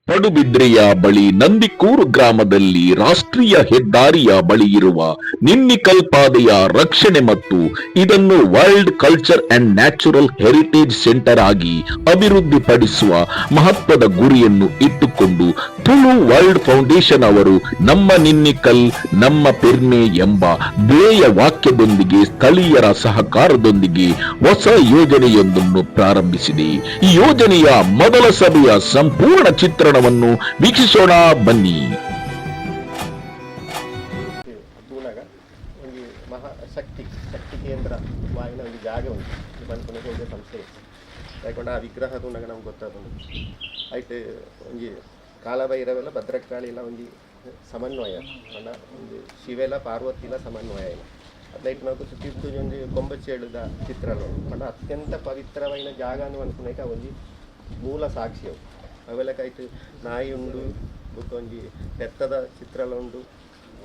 ಪಡುಬಿದ್ರೆಯ ಬಳಿ ನಂದಿಕೂರು ಗ್ರಾಮದಲ್ಲಿ ರಾಷ್ಟ್ರೀಯ ಹೆದ್ದಾರಿಯ ಬಳಿ ಇರುವ ನಿನ್ನಿಕಲ್ ಪಾದೆಯ ರಕ್ಷಣೆ ಮತ್ತು ಇದನ್ನು world culture and natural heritage centre ಆಗಿ ಅಭಿವೃದ್ಧಿಪಡಿಸುವ ಮಹತ್ವದ ಗುರಿಯನ್ನು ಇಟ್ಟುಕೊಂಡು ತುಳು ವರ್ಲ್ಡ್ ಫೌಂಡೇಶನ್ ಅವರು ನಮ್ಮ ನಿನ್ನಿಕಲ್ ನಮ್ಮ ಪೆರ್ನೆ ಎಂಬ ಧ್ಯೇಯ ವಾಕ್ಯದೊಂದಿಗೆ ಸ್ಥಳೀಯರ ಸಹಕಾರದೊಂದಿಗೆ ಹೊಸ ಯೋಜನೆಯೊಂದನ್ನು ಪ್ರಾರಂಭಿಸಿದೆ. ಈ ಯೋಜನೆಯ ಮೊದಲ ಸಭೆಯ ಸಂಪೂರ್ಣ ಚಿತ್ರಣವನ್ನು ವೀಕ್ಷಿಸೋಣ ಬನ್ನಿ. ಶಕ್ತಿ ಕೇಂದ್ರ ವಾಯಿನ ಒಂದು ಜಾಗ ಉಂಟು ಮನ್ಪುನಗೆ ಸಂಸ್ಥೆ ಯಾಕಂದ್ರೆ ಆ ವಿಗ್ರಹ ತೂನಾಗ ನಮ್ಗೆ ಗೊತ್ತಾದನು ಆಯ್ತು ಒಂಜಿ ಕಾಲಭೈರವೆಲ್ಲ ಭದ್ರಕಾಳಿ ಎಲ್ಲ ಒಂದು ಸಮನ್ವಯ ಅಣ್ಣ ಒಂದು ಶಿವೆಲ್ಲ ಪಾರ್ವತಿಲ ಸಮನ್ವಯ ಅದೈಟ್ ನಾವು ಸುತ್ತಿದ್ದು ಒಂದು ಕೊಂಬಚ್ಚೇಳುದ ಚಿತ್ರಣ ಅಣ್ಣ ಅತ್ಯಂತ ಪವಿತ್ರವಾದ ಜಾಗ ಅನ್ಕೊಂಡಾಗ ಒಂದು ಮೂಲ ಸಾಕ್ಷಿ ಅವು ಅವೆಲ್ಲಕಾಯ್ತು ನಾಯಿ ಉಂಡು ಬುಕ್ಕ ಒಂಜಿ ಬೆತ್ತದ ಚಿತ್ರಲ ಉಂಡು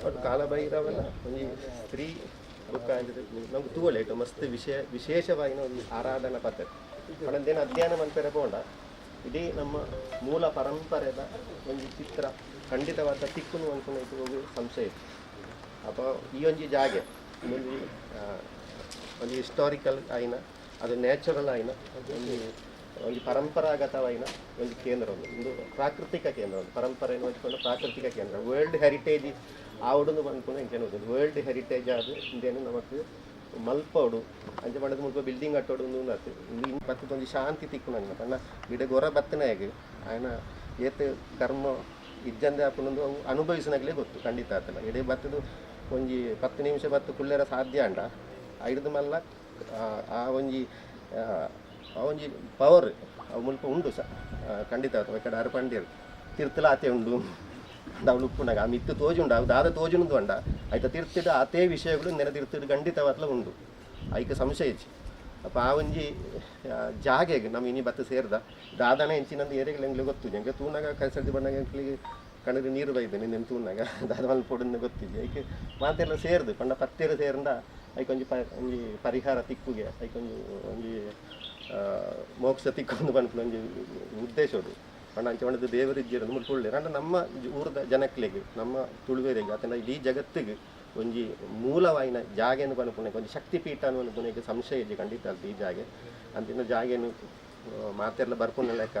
ಒಟ್ಟು ಕಾಲಭೈರವೆಲ್ಲ ಒಂಜಿ ಸ್ತ್ರೀ ಬುಕ್ಕ ನಮ್ಗೆ ತೂವಲೇಟು ಮಸ್ತ್ ವಿಶೇಷವಾದ ಒಂದು ಆರಾಧನಾ ಪದ್ಧತಿ ಅಣ್ಣಂದೇನು ಅಧ್ಯಯನ ಮಂತರ ಬೋಂಡ ಇಡೀ ನಮ್ಮ ಮೂಲ ಪರಂಪರೆದ ಒಂದು ಚಿತ್ರ ಖಂಡಿತವಾದ ತಿಕ್ಕುನು ಅನ್ಕೊಂಡು ಹೋಗಿ ಸಂಶಯ ಇತ್ತು ಅಪ್ಪ ಈ ಒಂಜಿ ಜಾಗೆ ಒಂದು ಹಿಸ್ಟಾರಿಕಲ್ ಆಯ್ನ ಅದು ನ್ಯಾಚುರಲ್ ಆಯ್ನ ಒಂದು ಪರಂಪರಾಗತವಾದ ಒಂದು ಕೇಂದ್ರ ಒಂದು ಪ್ರಾಕೃತಿಕ ಕೇಂದ್ರ ಒಂದು ಪರಂಪರೆಯನ್ನು ಹೊಂದ್ಕೊಂಡು ಪ್ರಾಕೃತಿಕ ಕೇಂದ್ರ ವರ್ಲ್ಡ್ ಹೆರಿಟೇಜ್ ಆವಡನ್ನು ಬಂದ್ಕೊಂಡು ಇಂಕೇನು ವರ್ಲ್ಡ್ ಹೆರಿಟೇಜ್ ಆದ ಇಂದೇನು ನಮಗೆ ಮಲ್ಪೋಡು ಅಂಚೆ ಮಾಡೋದು ಮುಲ್ಪ ಬಿಲ್ಡಿಂಗ್ ಕಟ್ಟೋಡು ಒಂದು ಬತ್ತದೊಂದು ಶಾಂತಿ ತಿಕ್ಕು ನಂಗೆ ಅಣ್ಣ ಗಿಡ ಗೊರ ಬತ್ತನಾಗ ಆಯ್ನ ಏತ್ ಕರ್ಮ ಇಜ್ಜಂದೆ ಹಾಕೊಂಡೊಂದು ಅವು ಅನುಭವಿಸಿನಾಗಲೇ ಗೊತ್ತು ಖಂಡಿತ ಆತಲ್ಲ ಇಡೀ ಬತ್ತದು ಒಂಜಿ 10 ನಿಮಿಷ ಬತ್ತು ಕುಲ್ಲೆರ ಸಾಧ್ಯ ಅಂಡ ಐದು ಮಲ್ಲ ಆ ಒಂಜಿ ಪವರ್ ಅವು ಮುಲ್ಪ ಉಂಡು ಸಹ ಖಂಡಿತ ಆತ ಕಡೆ ಅರ್ಪಂಡಿರು ತಿರ್ತಲ ಆತೆ ಉಂಡು ಅವಳು ಉಪ್ಪುನಾಗ ಆ ಮಿತ್ತು ತೋಜುಂಡ ಅವು ದಾದ ತೋಜುನದು ಅಂಡ ಆಯ್ತಾ ತಿರ್ತಿಡು ಆತೇ ವಿಷಯಗಳು ನೆನೆದಿರ್ತಿಡು ಖಂಡಿತವಾತ್ಲ ಉಂಡು ಐಕೆ ಸಂಶಯ ಹೆಚ್ಚು ಅಪ್ಪ ಆ ಒಂಜಿ ಜಾಗೆಗೆ ನಮ್ಮ ಇನಿ ಬತ್ತು ಸೇರ್ದ ದಾದನ ಹೆಂಚಿನಂದು ಏರಿಗಳು ಎಂಗ್ಲಿಗೆ ಗೊತ್ತು ಎಂಗೆ ತೂನಾಗ ಕೈಸರ್ದಿ ಬಣ್ಣಗೆ ಎಂಕ್ಲಿಗೆ ಕಣ್ಣದು ನೀರು ಬೈದೆ ನಿನ್ನೆನು ತೂನಾಗ ದಾದ ಮಲ್ ಪೊಡನ್ನು ಗೊತ್ತಿದ್ದೆ ಐಕೆ ಮಾತೆಲ್ಲ ಸೇರ್ದು ಪಂಡ ಪತ್ತೇರು ಸೇರಿಂದ ಐಕೊಂಜಿ ಒಂಜಿ ಪರಿಹಾರ ತಿಕ್ಕುಗೆ ಐಕೊಂಜಿ ಒಂಜಿ ಮೋಕ್ಷ ತಿಕ್ಕೊಂಡು ಬಂದು ಒಂಜಿ ಉದ್ದೇಶದು ಪಂಡ ಅಂಚೆ ಒಣದು ದೇವರಿಜ್ಜಿರೋದು ಮುಲ್ಪುಳ್ಳಿರು ಅಂದ್ರೆ ನಮ್ಮ ಊರದ ಜನಕ್ಲೆಗೆ ನಮ್ಮ ತುಳುವೆರಿಗೆ ಅಥವಾ ಇಡೀ ಜಗತ್ತಿಗೆ ಒಂಜಿ ಮೂಲವಾಯಿನ ಜಾಗೆಯನ್ನು ಬನ್ಪುಣಕ್ಕೆ ಒಂದು ಶಕ್ತಿಪೀಠ ಅನ್ನೋ ಪುಣಕ್ಕೆ ಸಂಶಯ ಇದೆ ಖಂಡಿತ ಅಲ್ದು ಈ ಜಾಗೆ ಅಂತಿನ ಜಾಗೆಯನ್ನು ಮಾತೆಲ್ಲ ಬರ್ಪುಣ ಲೆಕ್ಕ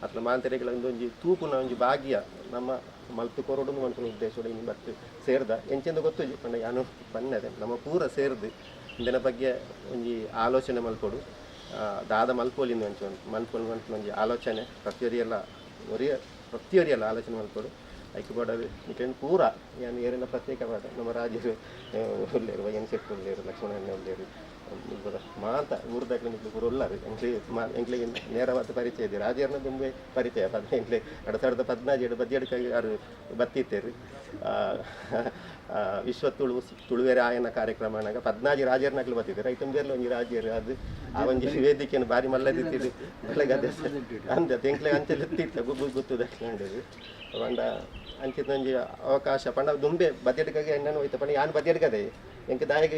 ಅಥವಾ ಮಾತೆರೆಗಳ ಒಂದೊಂದು ತೂಪುನ ಒಂಜಿ ಭಾಗ್ಯ ನಮ್ಮ ಮಲ್ತು ಕೊರಡು ಅನ್ಕೊಂಡ ಉದ್ದೇಶ ಇನ್ನು ಬತ್ತು ಸೇರ್ದ ಎಂಚೆಂದ ಗೊತ್ತು ಪಂಡ ಯಾನು ಬನ್ನದೆ ನಮ್ಮ ಪೂರ ಸೇರ್ದು ಇಂದಿನ ಬಗ್ಗೆ ಒಂಜಿ ಆಲೋಚನೆ ಮಲ್ಪೊಡು ದಾದ ಮಲ್ಪೋಲಿಂದ ಮಲ್ಪೊಲ್ ಒಂಜಿ ಆಲೋಚನೆ ಪ್ರತಿಯೊರಿಯಲ್ಲ ಆಲೋಚನೆ ಮಲ್ಪೊಡು ಐಕೆ ಬೋಡದು ಇಟ್ಲೇನು ಪೂರ ಏನು ಏರಿನ ಪ್ರತ್ಯೇಕವಾದ ನಮ್ಮ ರಾಜರು ಉಳ್ಳೇರು ವೈಎನ್ ಶೆಟ್ಟಿ ಉಳ್ಳೇರು ಲಕ್ಷ್ಮಣಣ್ಣ ಉಳ್ಳೇರು ಮಾತ ಊರ್ದಾಗ್ಲಿ ನಿಕ್ಲು ಪೂರ ಉಳ್ಳಾರು ಎಂಕ್ಲಿಗೆ ನೇರವಾದ ಪರಿಚಯ ಇದೆ ರಾಜರನ್ನ ತುಂಬ ಪರಿಚಯ ಎಂಕ್ಲೆ 2017 ಬದಿಯಡ್ಕಾಗಿ ಯಾರು ಬತ್ತಿತ್ತೇರು ವಿಶ್ವ ತುಳುವೆರೆ ಆಯನ ಕಾರ್ಯಕ್ರಮ ಅನ್ನಾಗ 14 ರಾಜರ್ನಾಗ್ಲು ಬತ್ತಿದ್ದೆ ರೈತಂಬೇರ್ಲಿ ಒಂಜಿ ರಾಜ್ಯರು ಅದು ಆ ಒಂಜಿ ವೇದಿಕೆಯನ್ನು ಭಾರಿ ಮಲ್ಲದಿತ್ತಿದ್ದು ಬೆಳಗ್ಗೆ ಅಂದ ಎಂಕ್ಲೆ ಅಂಚೆಲ್ಲ ಎತ್ತಿತ್ತ ಗುತ್ತು ದಕ್ಷಿಣದು ಪಂಡ ಅಂಚಿದೊಂಜಿ ಅವಕಾಶ ಪಂಡ ದುಂಬೆ ಬದಿಯಡ್ಕಾಗಿ ಎಣ್ಣೆ ಹೋಯ್ತು ಪಂಡ ಯಾನು ಬದಿಯಡ್ಕದೆ ಎಂಕ ದಾಯಿಗೆ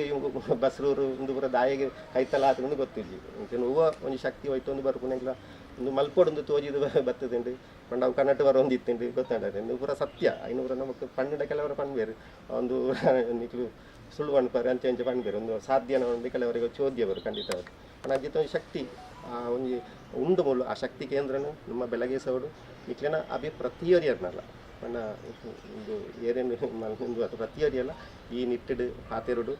ಬಸ್ರೂರು ಒಂದು ಪೂರ ದಾಯಿಗೆ ಕೈತಲ್ಲ ಆತಂದು ಗೊತ್ತಿದ್ವಿ ಎಂಕೇನು ಹೂವು ಒಂದು ಶಕ್ತಿ ಹೋಯ್ತು ಒಂದು ಬರ್ಕೊಂಡೆಂಗ್ಲ ಒಂದು ಮಲ್ಪೊಡೊಂದು ತೋಜಿದು ಬತ್ತದುಂಡು ಪಂಡ ಅವು ಕನ್ನಡ ಒಂದು ಇತ್ತುಂಡು ಗೊತ್ತಾಂಡದೆ ಒಂದು ಪೂರ ಸತ್ಯ ಐನೂರ ನಮಗೆ ಪಂಡ ಕೆಲವರ ಪಣ್ಬೇರು ಒಂದು ನಿಕ್ಲು ಸುಳ್ಳು ಅನ್ಪಾರೆ ಅಂಚೆ ಪಣ್ಬೇರು ಒಂದು ಸಾಧ್ಯನ ಒಂದು ಕೆಲವರಿಗೆ ಚೋದ್ಯವರು ಖಂಡಿತ ಅವರು ಪಂಡ ಅಂಚಿತ ಒಂದು ಶಕ್ತಿ ಒಂದು ಉಂಡು ಮೂಲ ಆ ಶಕ್ತಿ ಕೇಂದ್ರನು ನಮ್ಮ ಬೆಳಗ್ಗೆ ಸೌಡು ನಿಕ್ಲಿನ ಪ್ರತಿಯೊರಿಯರ್ನಲ್ಲ ಪಂಡ ಒಂದು ಏರೇನು ಒಂದು ಅಥವಾ ಪ್ರತಿಯೊರಿಯಲ್ಲ ಈ ನಿಟ್ಟಿಡು ಪಾತೆರುಡು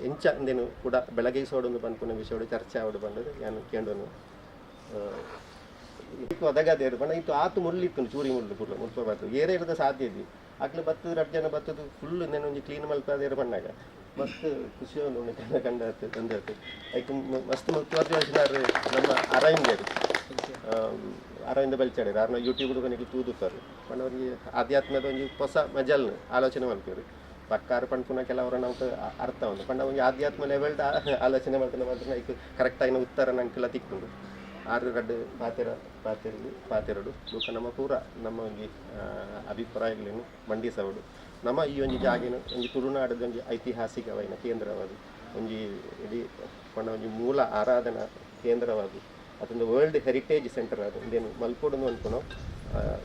ಎಂಚ ಅಂದೇನು ಕೂಡ ಬೆಳಗ್ಗೆ ಸೋಡೊಂದು ಬಂದ್ಕೊಂಡು ವಿಷಯ ಚರ್ಚೆ ಆವಡು ಬಂದದ್ದು ನಾನು ಕೇಂಡನು ಒದಗದೇರು ಪಂಡ ಇತ್ತು ಆತು ಮುಳ್ಳಿತ್ತು ಚೂರಿ ಮುಳ್ಳು ಪೂರ್ಲ ಮುಲ್ಪ ಬರ್ತದೆ ಏರೇ ಇರೋದು ಸಾಧ್ಯ ಇದ್ವಿ ಆಗ್ಲೂ ಬತ್ತದು 2 ಜನ ಬತ್ತದು ಫುಲ್ నేను ಒಂಜಿ ಕ್ಲೀನ್ ಮಲ್ಪದೇರು ಪಣ್ಣಾಗ ಮಸ್ತ್ ಖುಷಿ ಒಂದು ಕಂಡ ತಂದತ್ತು ಐಕ್ ಮಸ್ತ್ ಮುಖ್ಯವಾದ ನಮ್ಮ ಅರವಿಂದ ಬಲ್ಚಾಡಿ ಯಾರನ್ನ ಯೂಟ್ಯೂಬ್ ಕೊನೆಗೆ ತೂದುತ್ತಾರೆ ಪಂಡವರಿಗೆ ಆಧ್ಯಾತ್ಮದ ಒಂದು ಹೊಸ ಮಜಲ್ನ ಆಲೋಚನೆ ಮಾಡ್ತೀವಿ ಪಕ್ಕಾರು ಪಂಡ್ಪುನ ಕೆಲವರ ನಾವು ಅರ್ಥ ಒಂದು ಪಂಡ ಒಂದು ಆಧ್ಯಾತ್ಮ ಲೆವೆಲ್ದ ಆಲೋಚನೆ ಮಾಡ್ತಾನೆ ಮಾತ್ರ ಐಕ್ ಕರೆಕ್ಟಾಗಿನ ಉತ್ತರ ನಂಗೆಲ್ಲ ತಿಕ್ಕೊಂಡು 6 ಪಾತೆರಡು ಲೋಕ ನಮ್ಮ ಪೂರ ನಮ್ಮ ಒಂದು ಅಭಿಪ್ರಾಯಗಳನ್ನು ಮಂಡಿಸವಡು ನಮ್ಮ ಈ ಒಂದು ಜಾಗಿನ ಒಂದು ತುಳುನಾಡದ ಒಂದು ಐತಿಹಾಸಿಕವಾದ ಕೇಂದ್ರವಾದ ಒಂದು ಇಡೀ ಪಂಡ ಒಂದು ಮೂಲ ಆರಾಧನಾ ಕೇಂದ್ರವಾದ ಅದೊಂದು ವರ್ಲ್ಡ್ ಹೆರಿಟೇಜ್ ಸೆಂಟರ್ ಅದು ಇಂದೇನು ಮಲ್ಪೋಡು ಅನ್ಕೊನೋ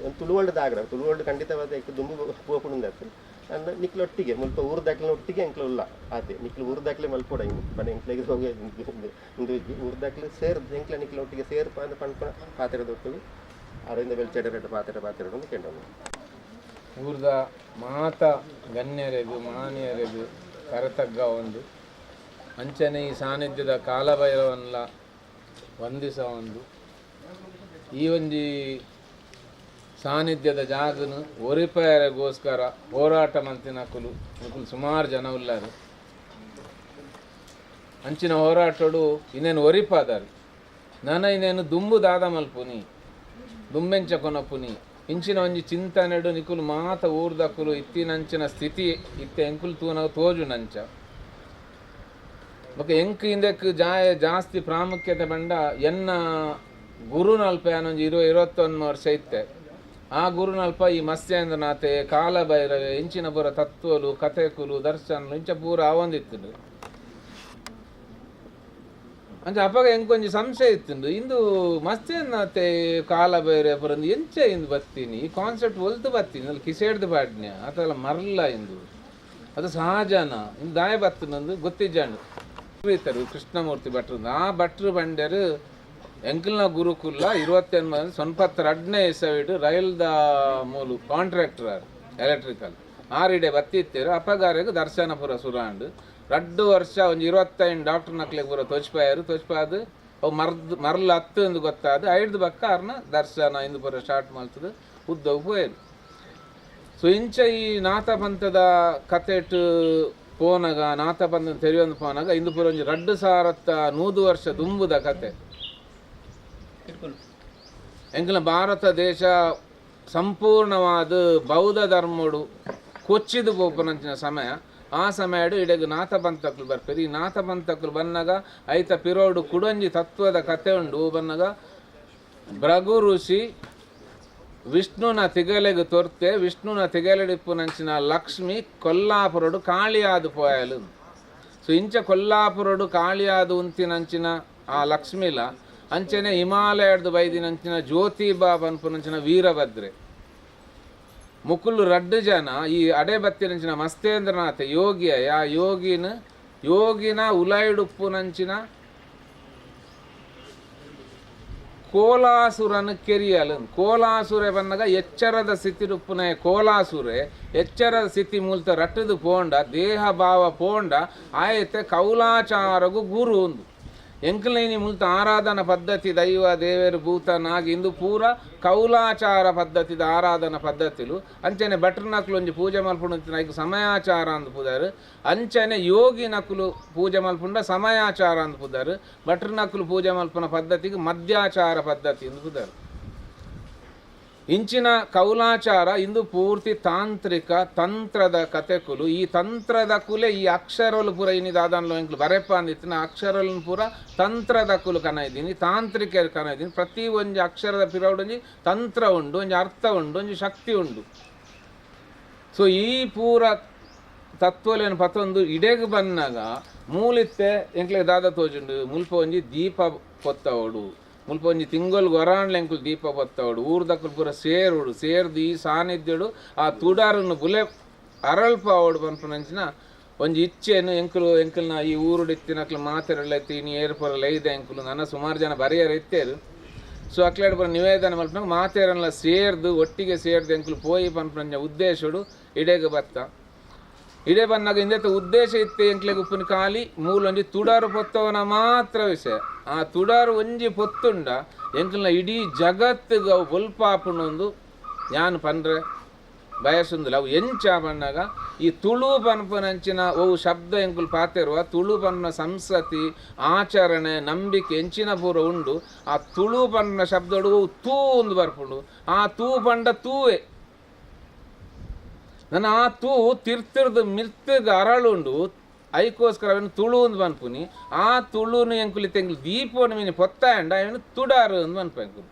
ಒಂದು ತುಳುವಳ್ದು ಆಗ್ರ ತುಳುವಳ್ದು ಖಂಡಿತವಾದ ಈಗ ದುಂಬು ಪೋಪುಂದಾತು ಅಂದ್ರೆ ನಿಕ್ಲು ಒಟ್ಟಿಗೆ ಮುಲ್ಪ ಊರು ದಾಖಲೆ ಒಟ್ಟಿಗೆ ಎಂಕ್ಲು ಇಲ್ಲ ಆತೆ ನಿಕ್ಲು ಊರು ದಾಖಲೆ ಮಲ್ಪೋಡ ಇನ್ನು ಬನ್ನಿ ಎಂಕ್ಲಿಗೆ ಹೋಗಿ ಇಂದು ಊರು ದಾಖಲೆ ಎಂಕ್ಲ ನಿಕ್ಲು ಒಟ್ಟಿಗೆ ಸೇರ್ಪ ಅಂತ ಪಂಡ್ಪಣ ಪಾತ್ರದ ಒಟ್ಟಿಗೆ ಅದರಿಂದ ಬೆಳ್ಚೆಡೆ ಪಾತ್ರೆ ಅಂತ ಕೇಳೋಣ ಊರ್ದ ಮಾತ ಗಣ್ಯರೆದು ಮಾನ್ಯರೆದು ಕರೆತಗ್ಗ ಒಂದು ಅಂಚನೆ ಈ ಸಾನ್ನಿಧ್ಯದ ಕಾಲಭೈರವನ್ನೆಲ್ಲ ವಂದಿಸ ಒಂದು ಈ ಒಂಜಿ ಸಾನ್ನಿಧ್ಯದ ಜಾಗನು ಒರಿಪಾಯರಿಗೋಸ್ಕರ ಹೋರಾಟ ಮಂತಿನಕುಲು ಸುಮಾರು ಜನ ಉಳ್ಳಾರು ಅಂಚಿನ ಹೋರಾಟಡು ಇನ್ನೇನು ಒರಿಪಾದಾರು ಇನ್ನೇನು ದುಂಬು ದಾದ ಮಲ್ಪುನಿ ದುಂಬೆಂಚ ಕೊನಪುನಿ ಇಂಚಿನ ಒಂಜಿ ಚಿಂತನೆಡು ನಿಕುಲು ಮಾತ ಊರ್ದಕ್ಕುಲು ಇತ್ತಿನಂಚಿನ ಸ್ಥಿತಿ ಇತ್ತೆ ಎಂಕುಲು ತೂನ ತೋಜು ನಂಚ ಬೊಕ ಎಂಕ್ ಇಂದೆಕ್ ಜಾಸ್ತಿ ಪ್ರಾಮುಖ್ಯತೆ ಬಂಡ ಎನ್ನ ಗುರುನಲ್ಪ ಏನೊಂಜಿ 21 ವರ್ಷ ಇತ್ತೆ ಆ ಗುರುನಲ್ಪ ಈ ಮತ್ಸ್ಯೇಂದ್ರನಾಥೆ ಕಾಲಭೈರವೆ ಇಂಚಿನ ಪೂರ ತತ್ವಲು ಕಥೆಕುಲು ದರ್ಶನಲು ಇಂಚ ಪೂರ ಆವೊಂದಿತ್ತು ಅಂಚ ಅಪ್ಪಗ ಎಂಕೊಂಜಿ ಸಂಶಯ ಇತ್ತು ಇಂದು ಮತ್ಸ್ಯೇಂದ್ರನಾಥೆ ಕಾಲಭೈರವೆ ಪುರಂದು ಎಂಚ ಇಂದು ಬತ್ತೀನಿ ಈ ಕಾನ್ಸೆಪ್ಟ್ ಒಲ್ತು ಬತ್ತೀನಿ ಅಲ್ಲಿ ಕಿಸೇಡ್ದು ಪಾಡ್ನ್ಯ ಅಥವಾ ಮರಲ್ಲ ಇಂದು ಅದು ಸಹಜನ ಇಂದು ದಾಯ ಬತ್ತನೊಂದು ಗೊತ್ತಿಜ್ಜಾಂಡು ಇತ್ತರು ಕೃಷ್ಣಮೂರ್ತಿ ಭಟ್ರು ಆ ಭಟ್ರು ಬಂಡ್ಯರು ಎಂಕಲ್ನ ಗುರುಕುಲ್ಲ 21 ಮಂದಿ ಸೊನ್ಪತ್ತರ 2ನೇ ಇಸವಿಡು ರೈಲ್ದ ಮೂಲು ಕಾಂಟ್ರಾಕ್ಟರ್ ಎಲೆಕ್ಟ್ರಿಕಲ್ ಆರಿಡೆ ಬತ್ತಿತ್ತೇರು ಅಪಗಾರಿಗೆ ದರ್ಶನಪುರ ಸುರಾಂಡು 2 ವರ್ಷ ಒಂದು 25 ಡಾಕ್ಟರ್ ನಕ್ಲಿಗೆ ಪೂರ ತೊಚ್ಪಾಯರು ಅವು ಮರಲ್ ಹತ್ತು ಎಂದು ಗೊತ್ತಾದ 5 ಬಕ್ಕ ಅವ್ರನ್ನ ದರ್ಶನ ಇಂದು ಪೂರ ಸ್ಟಾರ್ಟ್ ಮಾಡ್ತದೆ ಉದ್ದವು ಪೋಯರು ಸೊ ಇಂಚ ಈ ನಾಥ ಪಂಥದ ಕಥೆಟ್ ಪೋನಾಗ ನಾಥ ಪಂಥ ತೆರೆಯೊಂದು ಪೋನಾಗ ಇಂದು ಪೂರ ಒಂದು 2001 ವರ್ಷ ದುಂಬುದ ಕತೆ ಎಂಕಲ ಭಾರತ ದೇಶ ಸಂಪೂರ್ಣವಾದ ಬೌದ್ಧ ಧರ್ಮಡು ಕೊಚ್ಚಿದು ಪೋಪನಂಚಿನ ಸಮಯ ಆ ಸಮಯಡು ಇಡೆಗ್ ನಾಥ ಪಂಥಕ್ಕಲು ಬರ್ಪೇರು ಈ ನಾಥ ಪಂಥಕ್ಕಲು ಬನ್ನಾಗ ಐತ ಪಿರೋಡು ಕುಡೊಂಜಿ ತತ್ವದ ಕತೆ ಉಂಡು ಬನ್ನಾಗ ಭೃಗು ಋಷಿ ವಿಷ್ಣುನ ತಿಗಲೆಗ್ ತೊರ್ತೆ ವಿಷ್ಣುನ ತಿಗಲೆಡಿಪ್ಪುನಂಚಿನ ಲಕ್ಷ್ಮಿ ಕೊಲ್ಲಾಪುರಡು ಕಾಳಿಯಾದು ಪೋಯಲು ಸೊ ಇಂಚ ಕೊಲ್ಲಾಪುರಡು ಕಾಳಿಯಾದು ಉಂತಿನಂಚಿನ ಆ ಲಕ್ಷ್ಮಿಲ ಅಂಚನೆ ಹಿಮಾಲಯದ ಬೈದಿನಂಚಿನ ಜ್ಯೋತಿಬಾ ಪನ್ಪುನಂಚಿನ ವೀರಭದ್ರೆ ಮುಕುಲು 2 ಜನ ಈ ಅಡೆ ಬತ್ತಿನಂಚಿನ ಮತ್ಸ್ಯೇಂದ್ರನಾಥ ಯೋಗಿಯ ಆ ಯೋಗಿನ ಉಲೈಡುಪ್ಪುನಂಚಿನ ಕೋಲಾಸುರನ ಕೆರಿಯಲು ಕೋಲಾಸುರೆ ಬನ್ನಗ ಎಚ್ಚರದ ಸ್ಥಿತಿರುಪ್ಪುನ ಕೋಲಾಸುರೆ ಎಚ್ಚರದ ಸ್ಥಿತಿ ಮೂಲತ ರಟ್ಟದು ಪೋಂಡ ದೇಹ ಭಾವ ಪೋಂಡ ಆಯತೆ ಕೌಲಾಚಾರಗು ಗುರು ಒಂದು ಎಂಕಲೇನಿ ಮೂಲತ ಆರಾಧನಾ ಪದ್ಧತಿ ದೈವ ದೇವರು ಭೂತನಾಗಿ ಇಂದು ಪೂರ ಕೌಲಾಚಾರ ಪದ್ಧತಿದ ಆರಾಧನಾ ಪದ್ಧತಿಲು ಅಂಚನೆ ಭಟ್ರ ನಕಲು ಒಂಜಿ ಪೂಜೆ ಮಲ್ಪುಂಡ ಈಗ ಸಮಯಾಚಾರ ಅಂದ್ ಪುದಾರು ಅಂಚನೆ ಯೋಗಿ ನಕಲು ಪೂಜೆ ಮಲ್ಪುಂಡ ಸಮಯಾಚಾರ ಅಂದ್ ಪುದಾರು ಭಟ್ರ ನಕಲು ಪೂಜೆ ಮಲ್ಪುನ ಪದ್ಧತಿಗೆ ಮಧ್ಯಾಚಾರ ಪದ್ಧತಿ ಎಂದು ಪುದಾರು ಇಂಚಿನ ಕೌಲಾಚಾರ ಇಂದು ಪೂರ್ತಿ ತಾಂತ್ರಿಕ ತಂತ್ರದ ಕಥೆಕುಲು ಈ ತಂತ್ರದ ಕುಲೆ ಈ ಅಕ್ಷರಲು ಪೂರ ಇನ್ನಿದಾದನ್ಲು ಎಂಕ್ಲು ಬರೆಪ್ಪ ಅಂದಿತ್ತಿನ ಅಕ್ಷರಲು ಪೂರ ತಂತ್ರದ ಕುಲು ಕನ ಇದ್ದೀನಿ ತಾಂತ್ರಿಕ ಕನ ಇದ್ದೀನಿ ಪ್ರತಿ ಒಂಜಿ ಅಕ್ಷರದ ಪಿರೌಡ್ ಒಂಜಿ ತಂತ್ರ ಉಂಡು ಒಂಜಿ ಅರ್ಥ ಉಂಡು ಒಂಜಿ ಶಕ್ತಿ ಉಂಡು ಸೊ ಈ ಪೂರ ತತ್ವಲೇನು ಪತ್ತೊಂದು ಇಡೆಗ್ ಬನ್ನಾಗ ಮೂಲಿತ್ತೆ ಎಂಕ್ಲೆಗ್ ದಾದ ತೋಜುಂಡು ಮುಲ್ಪ ಒಂಜಿ ದೀಪ ಪೊತ್ತವಡು ಮುಲ್ಪ ಒಂಜಿ ತಿಂಗಳು ಗೊರಾಂಡ್ಲ ಎಂಕುಲು ದೀಪ ಬತ್ತವಡು ಊರ್ದಕ್ಕಲು ಪೂರ ಸೇರ್ದು ಈ ಸಾನ್ನಿಧ್ಯಡು ಆ ತುಡಾರನ್ನು ಬುಲೆ ಅರಳ್ಪವಡು ಪನ್ಪುನಂಚಿನ ಒಂಜಿ ಇಚ್ಛೆಯನ್ನು ಎಂಕಲ್ನ ಈ ಊರುಡು ಇತ್ತಿನಕ್ಲು ಮಾತೆರಲ್ಲ ತೀನಿ ಏರ್ಪುರಲ್ಲ ಇದೆ ಎಂಕುಲು ನನ್ನ ಸುಮಾರು ಜನ ಬರೆಯರು ಇತ್ತೇರು ಸೊ ಅಕ್ಲಾಡ್ ಪೂರ ನಿವೇದನೆ ಮಲ್ಪನಾಗ ಮಾತೆರಲ್ಲ ಒಟ್ಟಿಗೆ ಸೇರ್ದು ಎಂಕುಲು ಪೋಯಿ ಪನ್ಪುನಂಚಿನ ಉದ್ದೇಶಡು ಇಡೆಗೆ ಬತ್ತ ಇಡೆ ಬನ್ನಾಗ ಇಂದೆತ್ತ ಉದ್ದೇಶ ಇತ್ತೆ ಎಂಕ್ಲೆಗ್ ಉಪ್ಪಿನ ಖಾಲಿ ಮೂಲೊಂಜಿ ತುಡಾರು ಪೊತ್ತವನ ಮಾತ್ರ ವಿಷಯ ಆ ತುಡಾರು ಒಂಜಿ ಪೊತ್ತುಂಡ ಎಂಕ್ಲನ ಇಡೀ ಜಗತ್ತಿಗೆ ಅವು ಬೊಲ್ಪಾಪುನೊಂದು ಯಾನು ಪಂಡ್ರೆ ಬಯಸುಂದಿಲ್ಲ ಅವು ಎಂಚ ಬಣ್ಣಾಗ ಈ ತುಳು ಪನ್ಪನಂಚಿನ ಅವು ಶಬ್ದ ಎಂಕುಲು ಪಾತಿರುವ ತುಳು ಪನ್ನ ಸಂಸ್ಕೃತಿ ಆಚರಣೆ ನಂಬಿಕೆ ಎಂಚಿನ ಪೂರ ಉಂಡು ಆ ತುಳು ಪನ್ನ ಶಬ್ದಡು ತೂ ಒಂದು ಬರ್ಪುಂಡು ಆ ತೂ ಪಂಡ ತೂವೆ ನನ್ನ ಆ ತೂ ತಿರ್ತಿರ್ದು ಮಿರ್ತಗ ಅರಳುಂಡು ಐಕೋಸ್ಕರ ಅವನು ತುಳು ಒಂದು ಬನ್ಪುನಿ ಆ ತುಳುನು ಎಂಕುಲಿ ತೆಂಗ್ಲು ದೀಪವನ್ನು ಮೀನು ಪೊತ್ತಾಂಡ ಅವನು ತುಡಾರು ಒಂದು ಬನ್ಪು ಎಂಕುಲು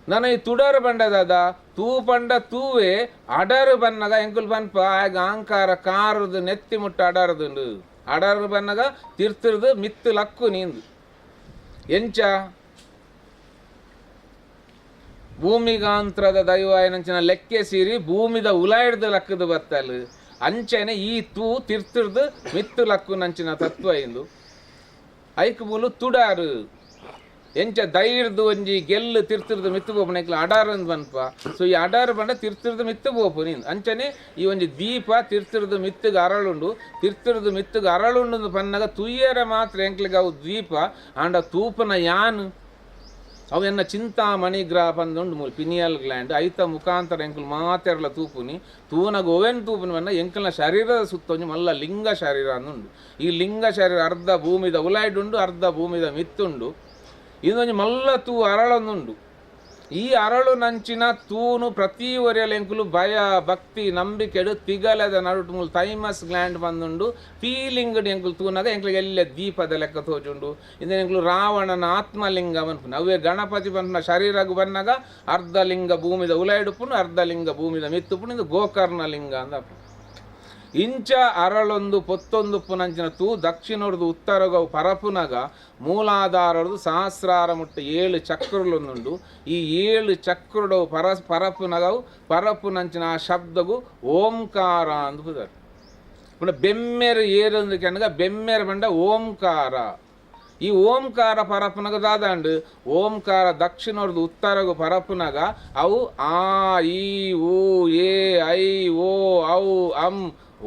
ನನ್ನ ಈ ತುಡಾರು ಬಂಡದಾದ ತೂ ಪಂಡ ತೂವೆ ಅಡರು ಬನ್ನಗ ಎಂಕುಲು ಬನ್ಪ ಆಗ ಅಹಂಕಾರ ಕಾರದು ನೆತ್ತಿ ಮುಟ್ಟ ಅಡಾರದುಂಡು ಅಡರು ಬನ್ನಗ ತಿರ್ತಿರ್ದು ಮಿತ್ತು ಲಕ್ಕು ನೀಂದು ಎಂಚ ಭೂಮಿಗಾಂತ್ರದ ದೈವ ಏನಂಚಿನ ಲೆಕ್ಕೆ ಸೀರಿ ಭೂಮಿದ ಉಲಾಯ್ಡ್ದು ಲಕ್ಕದು ಬತ್ತಲು ಅಂಚೆನೆ ಈ ತೂ ತಿರ್ತಿರ್ದು ಮಿತ್ತು ಲಕ್ಕು ನಂಚಿನ ತತ್ವ ಇಂದು ಐಕ್ ಮೂಲು ತುಡಾರು ಎಂಚ ಧೈರ್ಯದ ಒಂಜಿ ಗೆಲ್ಲು ತಿರ್ತಿರ್ದು ಮಿತ್ತು ಬೋಪನ ಅಡಾರಂದು ಬನ್ಪ ಸೊ ಈ ಅಡಾರ್ ಬಂಡ ತಿರ್ತಿರ್ದು ಮಿತ್ತು ಬೋಪು ನೀನು ಅಂಚನೆ ಈ ಒಂಜಿ ದೀಪ ತಿರ್ತಿರ್ದು ಮಿತ್ತಿಗೆ ಅರಳುಂಡು ತಿರ್ತಿರ್ದು ಮಿತ್ತಿಗೆ ಅರಳುಂಡು ಪನ್ನಾಗ ತುಯ್ಯರ ಮಾತ್ರ ಎಂಕ್ಲಿಗೆ ಅವು ದೀಪ ಆಂಡ ತೂಪನ ಯಾನು ಅವು ಎನ್ನ ಚಿಂತಾಮಣಿ ಗ್ರಹ ಬಂದುಂಡು ಮೂಲ ಪಿನಿಯಲ್ ಗ್ಲ್ಯಾಂಡ್ ಐತ ಮುಖಾಂತರ ಎಂಕುಲು ಮಾತೆರ್ಲ ತೂಪುನಿ ತೂನಗ ಓವೆನ್ ತೂಪುನಿ ಬನ್ನ ಎಂಕಲ್ನ ಶರೀರದ ಸುತ್ತೊಂಜಿ ಮಲ್ಲ ಲಿಂಗ ಶರೀರ ಅಂದುಂಡು ಈ ಲಿಂಗ ಶರೀರ ಅರ್ಧ ಭೂಮಿದ ಉಲಾಯ್ಡುಂಡು ಅರ್ಧ ಭೂಮಿದ ಮಿತ್ತುಂಡು ಇದೊಂದು ಮಲ್ಲ ತೂ ಅರಳೊಂದುಂಡು ಈ ಅರಳು ನಂಚಿನ ತೂನು ಪ್ರತಿ ಒರಿಯಲ್ ಎಂಕುಲು ಭಯ ಭಕ್ತಿ ನಂಬಿಕೆಡು ತಿಗಲದ ನಡುಟು ಮೂಲ ಥೈಮಸ್ ಗ್ಲ್ಯಾಂಡ್ ಬಂದುಂಡು ಫೀಲಿಂಗ್ ಎಂಕುಲು ತೂನಾಗ ಎಂಕ್ಲಿಗೆ ಎಲ್ಲೆ ದೀಪದ ಲೆಕ್ಕ ತೋಜುಂಡು ಇಂದ ಎಂಕುಲು ರಾವಣನ ಆತ್ಮಲಿಂಗ ಬನ್ಪುನು ಅವೇ ಗಣಪತಿ ಬನ್ನ ಶರೀರಗು ಬನ್ನಾಗ ಅರ್ಧ ಲಿಂಗ ಭೂಮಿದ ಉಲಾಯ್ಡುಪುನು ಅರ್ಧ ಲಿಂಗ ಭೂಮಿದ ಮಿತ್ತುಪುನು ಇದು ಗೋಕರ್ಣ ಲಿಂಗ ಅಂದ ಇಂಚ ಅರಳೊಂದು ಪೊತ್ತೊಂದು ಪುನಂಚಿನ ತೂ ದಕ್ಷಿಣೋರ್ದು ಉತ್ತರಗವು ಪರಪುನಗ ಮೂಲಾಧಾರದು ಸಹಸ್ರಾರ ಮುಟ್ಟ 7 ಚಕ್ರಲೊಂದುಂಡು ಈ 7 ಚಕ್ರಡವು ಪರಪುನಗವು ಪರಪುನಂಚಿನ ಆ ಶಬ್ದಗು ಓಂಕಾರ ಅಂದು ಪುದರ್ ಪುನಃ ಬೆಮ್ಮೆರು ಏರೊಂದು ಕೆನಗ ಬೆಮ್ಮೆರು ಬಂಡ ಓಂಕಾರ ಈ ಓಂಕಾರ ಪರಪುನಗ ದಾದಂಡು ಓಂಕಾರ ದಕ್ಷಿಣೋರ್ದು ಉತ್ತರಗು ಪರಪುನಗ ಅವು ಆ ಈ ಊ ಏ ಐ ಓ ಔ ಅಂ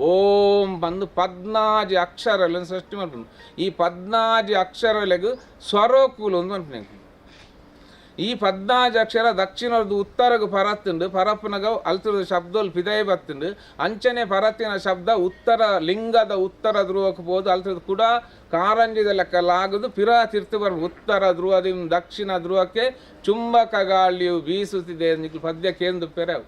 ಓಂ ಬಂದು 14 ಅಕ್ಷರಗಳನ್ನು ಸೃಷ್ಟಿ ಮಾಡ್ಕೊಂಡು ಈ 14 ಅಕ್ಷರಲೆಗು ಸ್ವರೋಕುಲು ಅಂತ ಅನ್ಪು ಈ 14 ಅಕ್ಷರ ದಕ್ಷಿಣದ ಉತ್ತರಗು ಪರತ್ತುಂಡು ಪರಪ್ಪನಗ ಅಲ್ತುರದ ಶಬ್ದೋಲ್ ಪಿದೈ ಬತ್ತುಂಡು ಅಂಚನೆ ಪರತ್ತಿನ ಶಬ್ದ ಉತ್ತರ ಲಿಂಗದ ಉತ್ತರ ಧ್ರುವಕ್ಕೆ ಹೋದು ಅಲ್ತರದ ಕೂಡ ಕಾರಂಜಿದ ಲೆಕ್ಕಲಾಗದು ಪಿರ ತಿರ್ತು ಬರ್ ಉತ್ತರ ಧ್ರುವದಿಂದ ದಕ್ಷಿಣ ಧ್ರುವಕ್ಕೆ ಚುಂಬಕ ಗಾಳಿಯು ಬೀಸುತ್ತಿದೆ ನಿಕ್ಲು ಪದ್ಯ ಕೇಂದ್ರ ಪೆರವು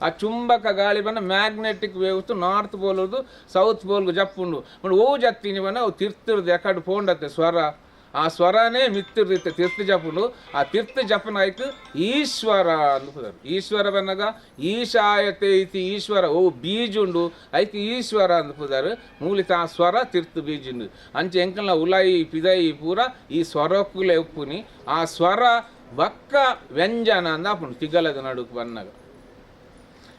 ಆ ಚುಂಬಕ ಗಾಳಿ ಬನ್ನ ಮ್ಯಾಗ್ನೆಟಿಕ್ ವೇವ್ಸ್ ನಾರ್ತ್ ಪೋಲ್ದು ಸೌತ್ ಪೋಲ್ಗೂ ಜಪ್ಪುಂಡು ಬಟ್ ಓ ಜತ್ತಿನಿ ಬನ್ನ ಅವು ತಿರ್ತಿರ್ದು ಎಕಡೆ ಪೋಂಡತ್ತೆ ಸ್ವರ ಆ ಸ್ವರನೇ ಮಿತ್ತಿರ್ದಿತ್ತೆ ತಿರ್ತು ಜಪ್ಪುಂಡು ಆ ತಿರ್ತು ಜಪ್ಪನ ಆಯ್ತು ಈಶ್ವರ ಅಂದು ಈಶ್ವರ ಬನ್ನಾಗ ಈಶಾಯತೆ ಇತಿ ಈಶ್ವರ ಓ ಬೀಜುಂಡು ಐಕೆ ಈಶ್ವರ ಅಂದು ಪುದಾರು ಮೂಲಿತ ಆ ಸ್ವರ ತಿರ್ತು ಬೀಜುಂಡು ಅಂಚೆ ಎಂಕಲ್ನ ಉಲಾಯಿ ಪಿದೈ ಪೂರ ಈ ಸ್ವರಕ್ಕುಲೆ ಉಪ್ಪುನಿ ಆ ಸ್ವರ ಬಕ್ಕ ವ್ಯಂಜನ ಅಂದ ಅಪ್ಪುಂಡು ತಿಗಲದ ನಡುಕು ಬನ್ನಾಗ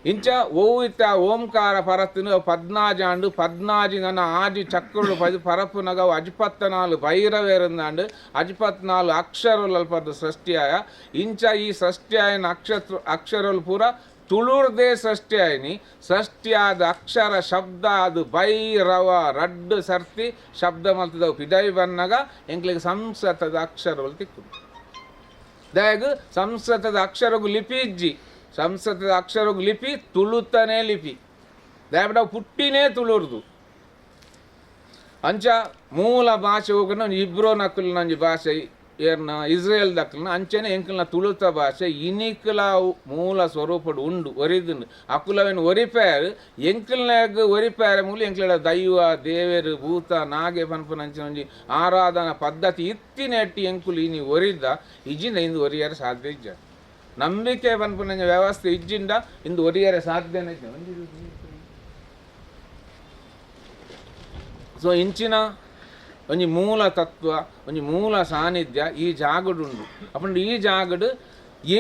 ಇಂಚ ಓವಿತ ಓಂಕಾರ ಪರತ್ತುನು 14 ಆಂಡು 14 ನನ್ನ ಆಜಿ ಚಕ್ರುలు 10 ಪರಪ್ಪುನಗ 54 ಭೈರವೇರಂದಾಂಡು 54 ಅಕ್ಷರಗಳು ಅಲ್ಪದ್ದು ಸೃಷ್ಟಿಯಾಯ ಇಂಚ ಈ ಸೃಷ್ಟಿಯಾಯನ ಅಕ್ಷರಗಳು ಪೂರ ತುಳುರ್ದೇ ಸೃಷ್ಟಿಯಾಯಿನಿ ಸೃಷ್ಟಿಯಾದ ಅಕ್ಷರ ಶಬ್ದ ಅದು ಭೈರವ ರಡ್ಡು ಸರ್ತಿ ಶಬ್ದ ಮಲ್ತದವು ಪಿದೈ ಬನ್ನಾಗ ಎಂಕ್ಲಿಗೆ ಸಂಸ್ಕೃತದ ಅಕ್ಷರಗಳು ತಿಕ್ಕು ದಯಗು ಸಂಸ್ಕೃತದ ಅಕ್ಷರಗು ಲಿಪಿ ಇಜ್ಜಿ ಸಂಸ್ಕೃತದ ಅಕ್ಷರಗು ಲಿಪಿ ತುಳುತ್ತನೇ ಲಿಪಿ ದಯವಿಟ್ಟು ಪುಟ್ಟಿನೇ ತುಳುರ್ದು ಅಂಚ ಮೂಲ ಭಾಷೆ ಹೋಗೋಣ ಇಬ್ರೋ ನಕಲ್ ನಂಜಿ ಭಾಷೆ ಏರ್ನ ಇಸ್ರೇಲ್ ದಕ್ಕಲ್ನ ಅಂಚೆನೆ ಎಂಕಲ್ನ ತುಳುತ ಭಾಷೆ ಇನಿಕಲ ಮೂಲ ಸ್ವರೂಪಡು ಉಂಡು ಒರಿದುಂಡು ಅಕುಲವೇನು ಒರಿಪ್ಯಾರು ಎಂಕಲ್ನಾಗ ಒರಿಪ್ಯಾರ ಮೂಲ ಎಂಕಲ ದೈವ ದೇವರು ಭೂತ ನಾಗೆ ಪನ್ಪನ ಅಂಚಿನ ಒಂಜಿ ಆರಾಧನಾ ಪದ್ಧತಿ ಇತ್ತಿನೆಟ್ಟಿ ಎಂಕುಲು ಇನಿ ಒರಿದ ಇಜಿಂದ ಇಂದು ಒರಿಯಾರ ಸಾಧ್ಯ ಇಜ್ಜ ನಂಬಿಕೆ ಪನ್ಪನ ವ್ಯವಸ್ಥೆ ಇಜ್ಜಿಂದ ಇಂದು ಒರಿಯಾರ ಸಾಧ್ಯನೇ ಸೊ ಇಂಚಿನ ಒಂಜಿ ಮೂಲ ತತ್ವ ಒಂಜಿ ಮೂಲ ಸಾನ್ನಿಧ್ಯ ಈ ಜಾಗಡುಂಡು ಅಪ್ಪಂಡು ಈ ಜಾಗಡು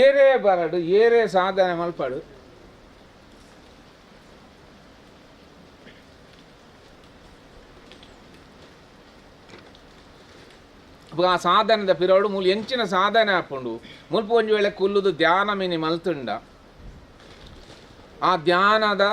ಏರೇ ಬರಡು ಏರೇ ಸಾಧನೆ ಮಲ್ಪಡು ಆ ಸಾಧನದ ಪಿರೋಡು ಮೂಲ ಎಂಚಿನ ಸಾಧನೆ ಹಾಕೊಂಡು ಮುಲ್ಪ ಒಂಜಿ ವೇಳೆ ಕುಲ್ಲುದು ಧ್ಯಾನ ಮಿನಿ ಮಲ್ತುಂಡ ಆ ಧ್ಯಾನದ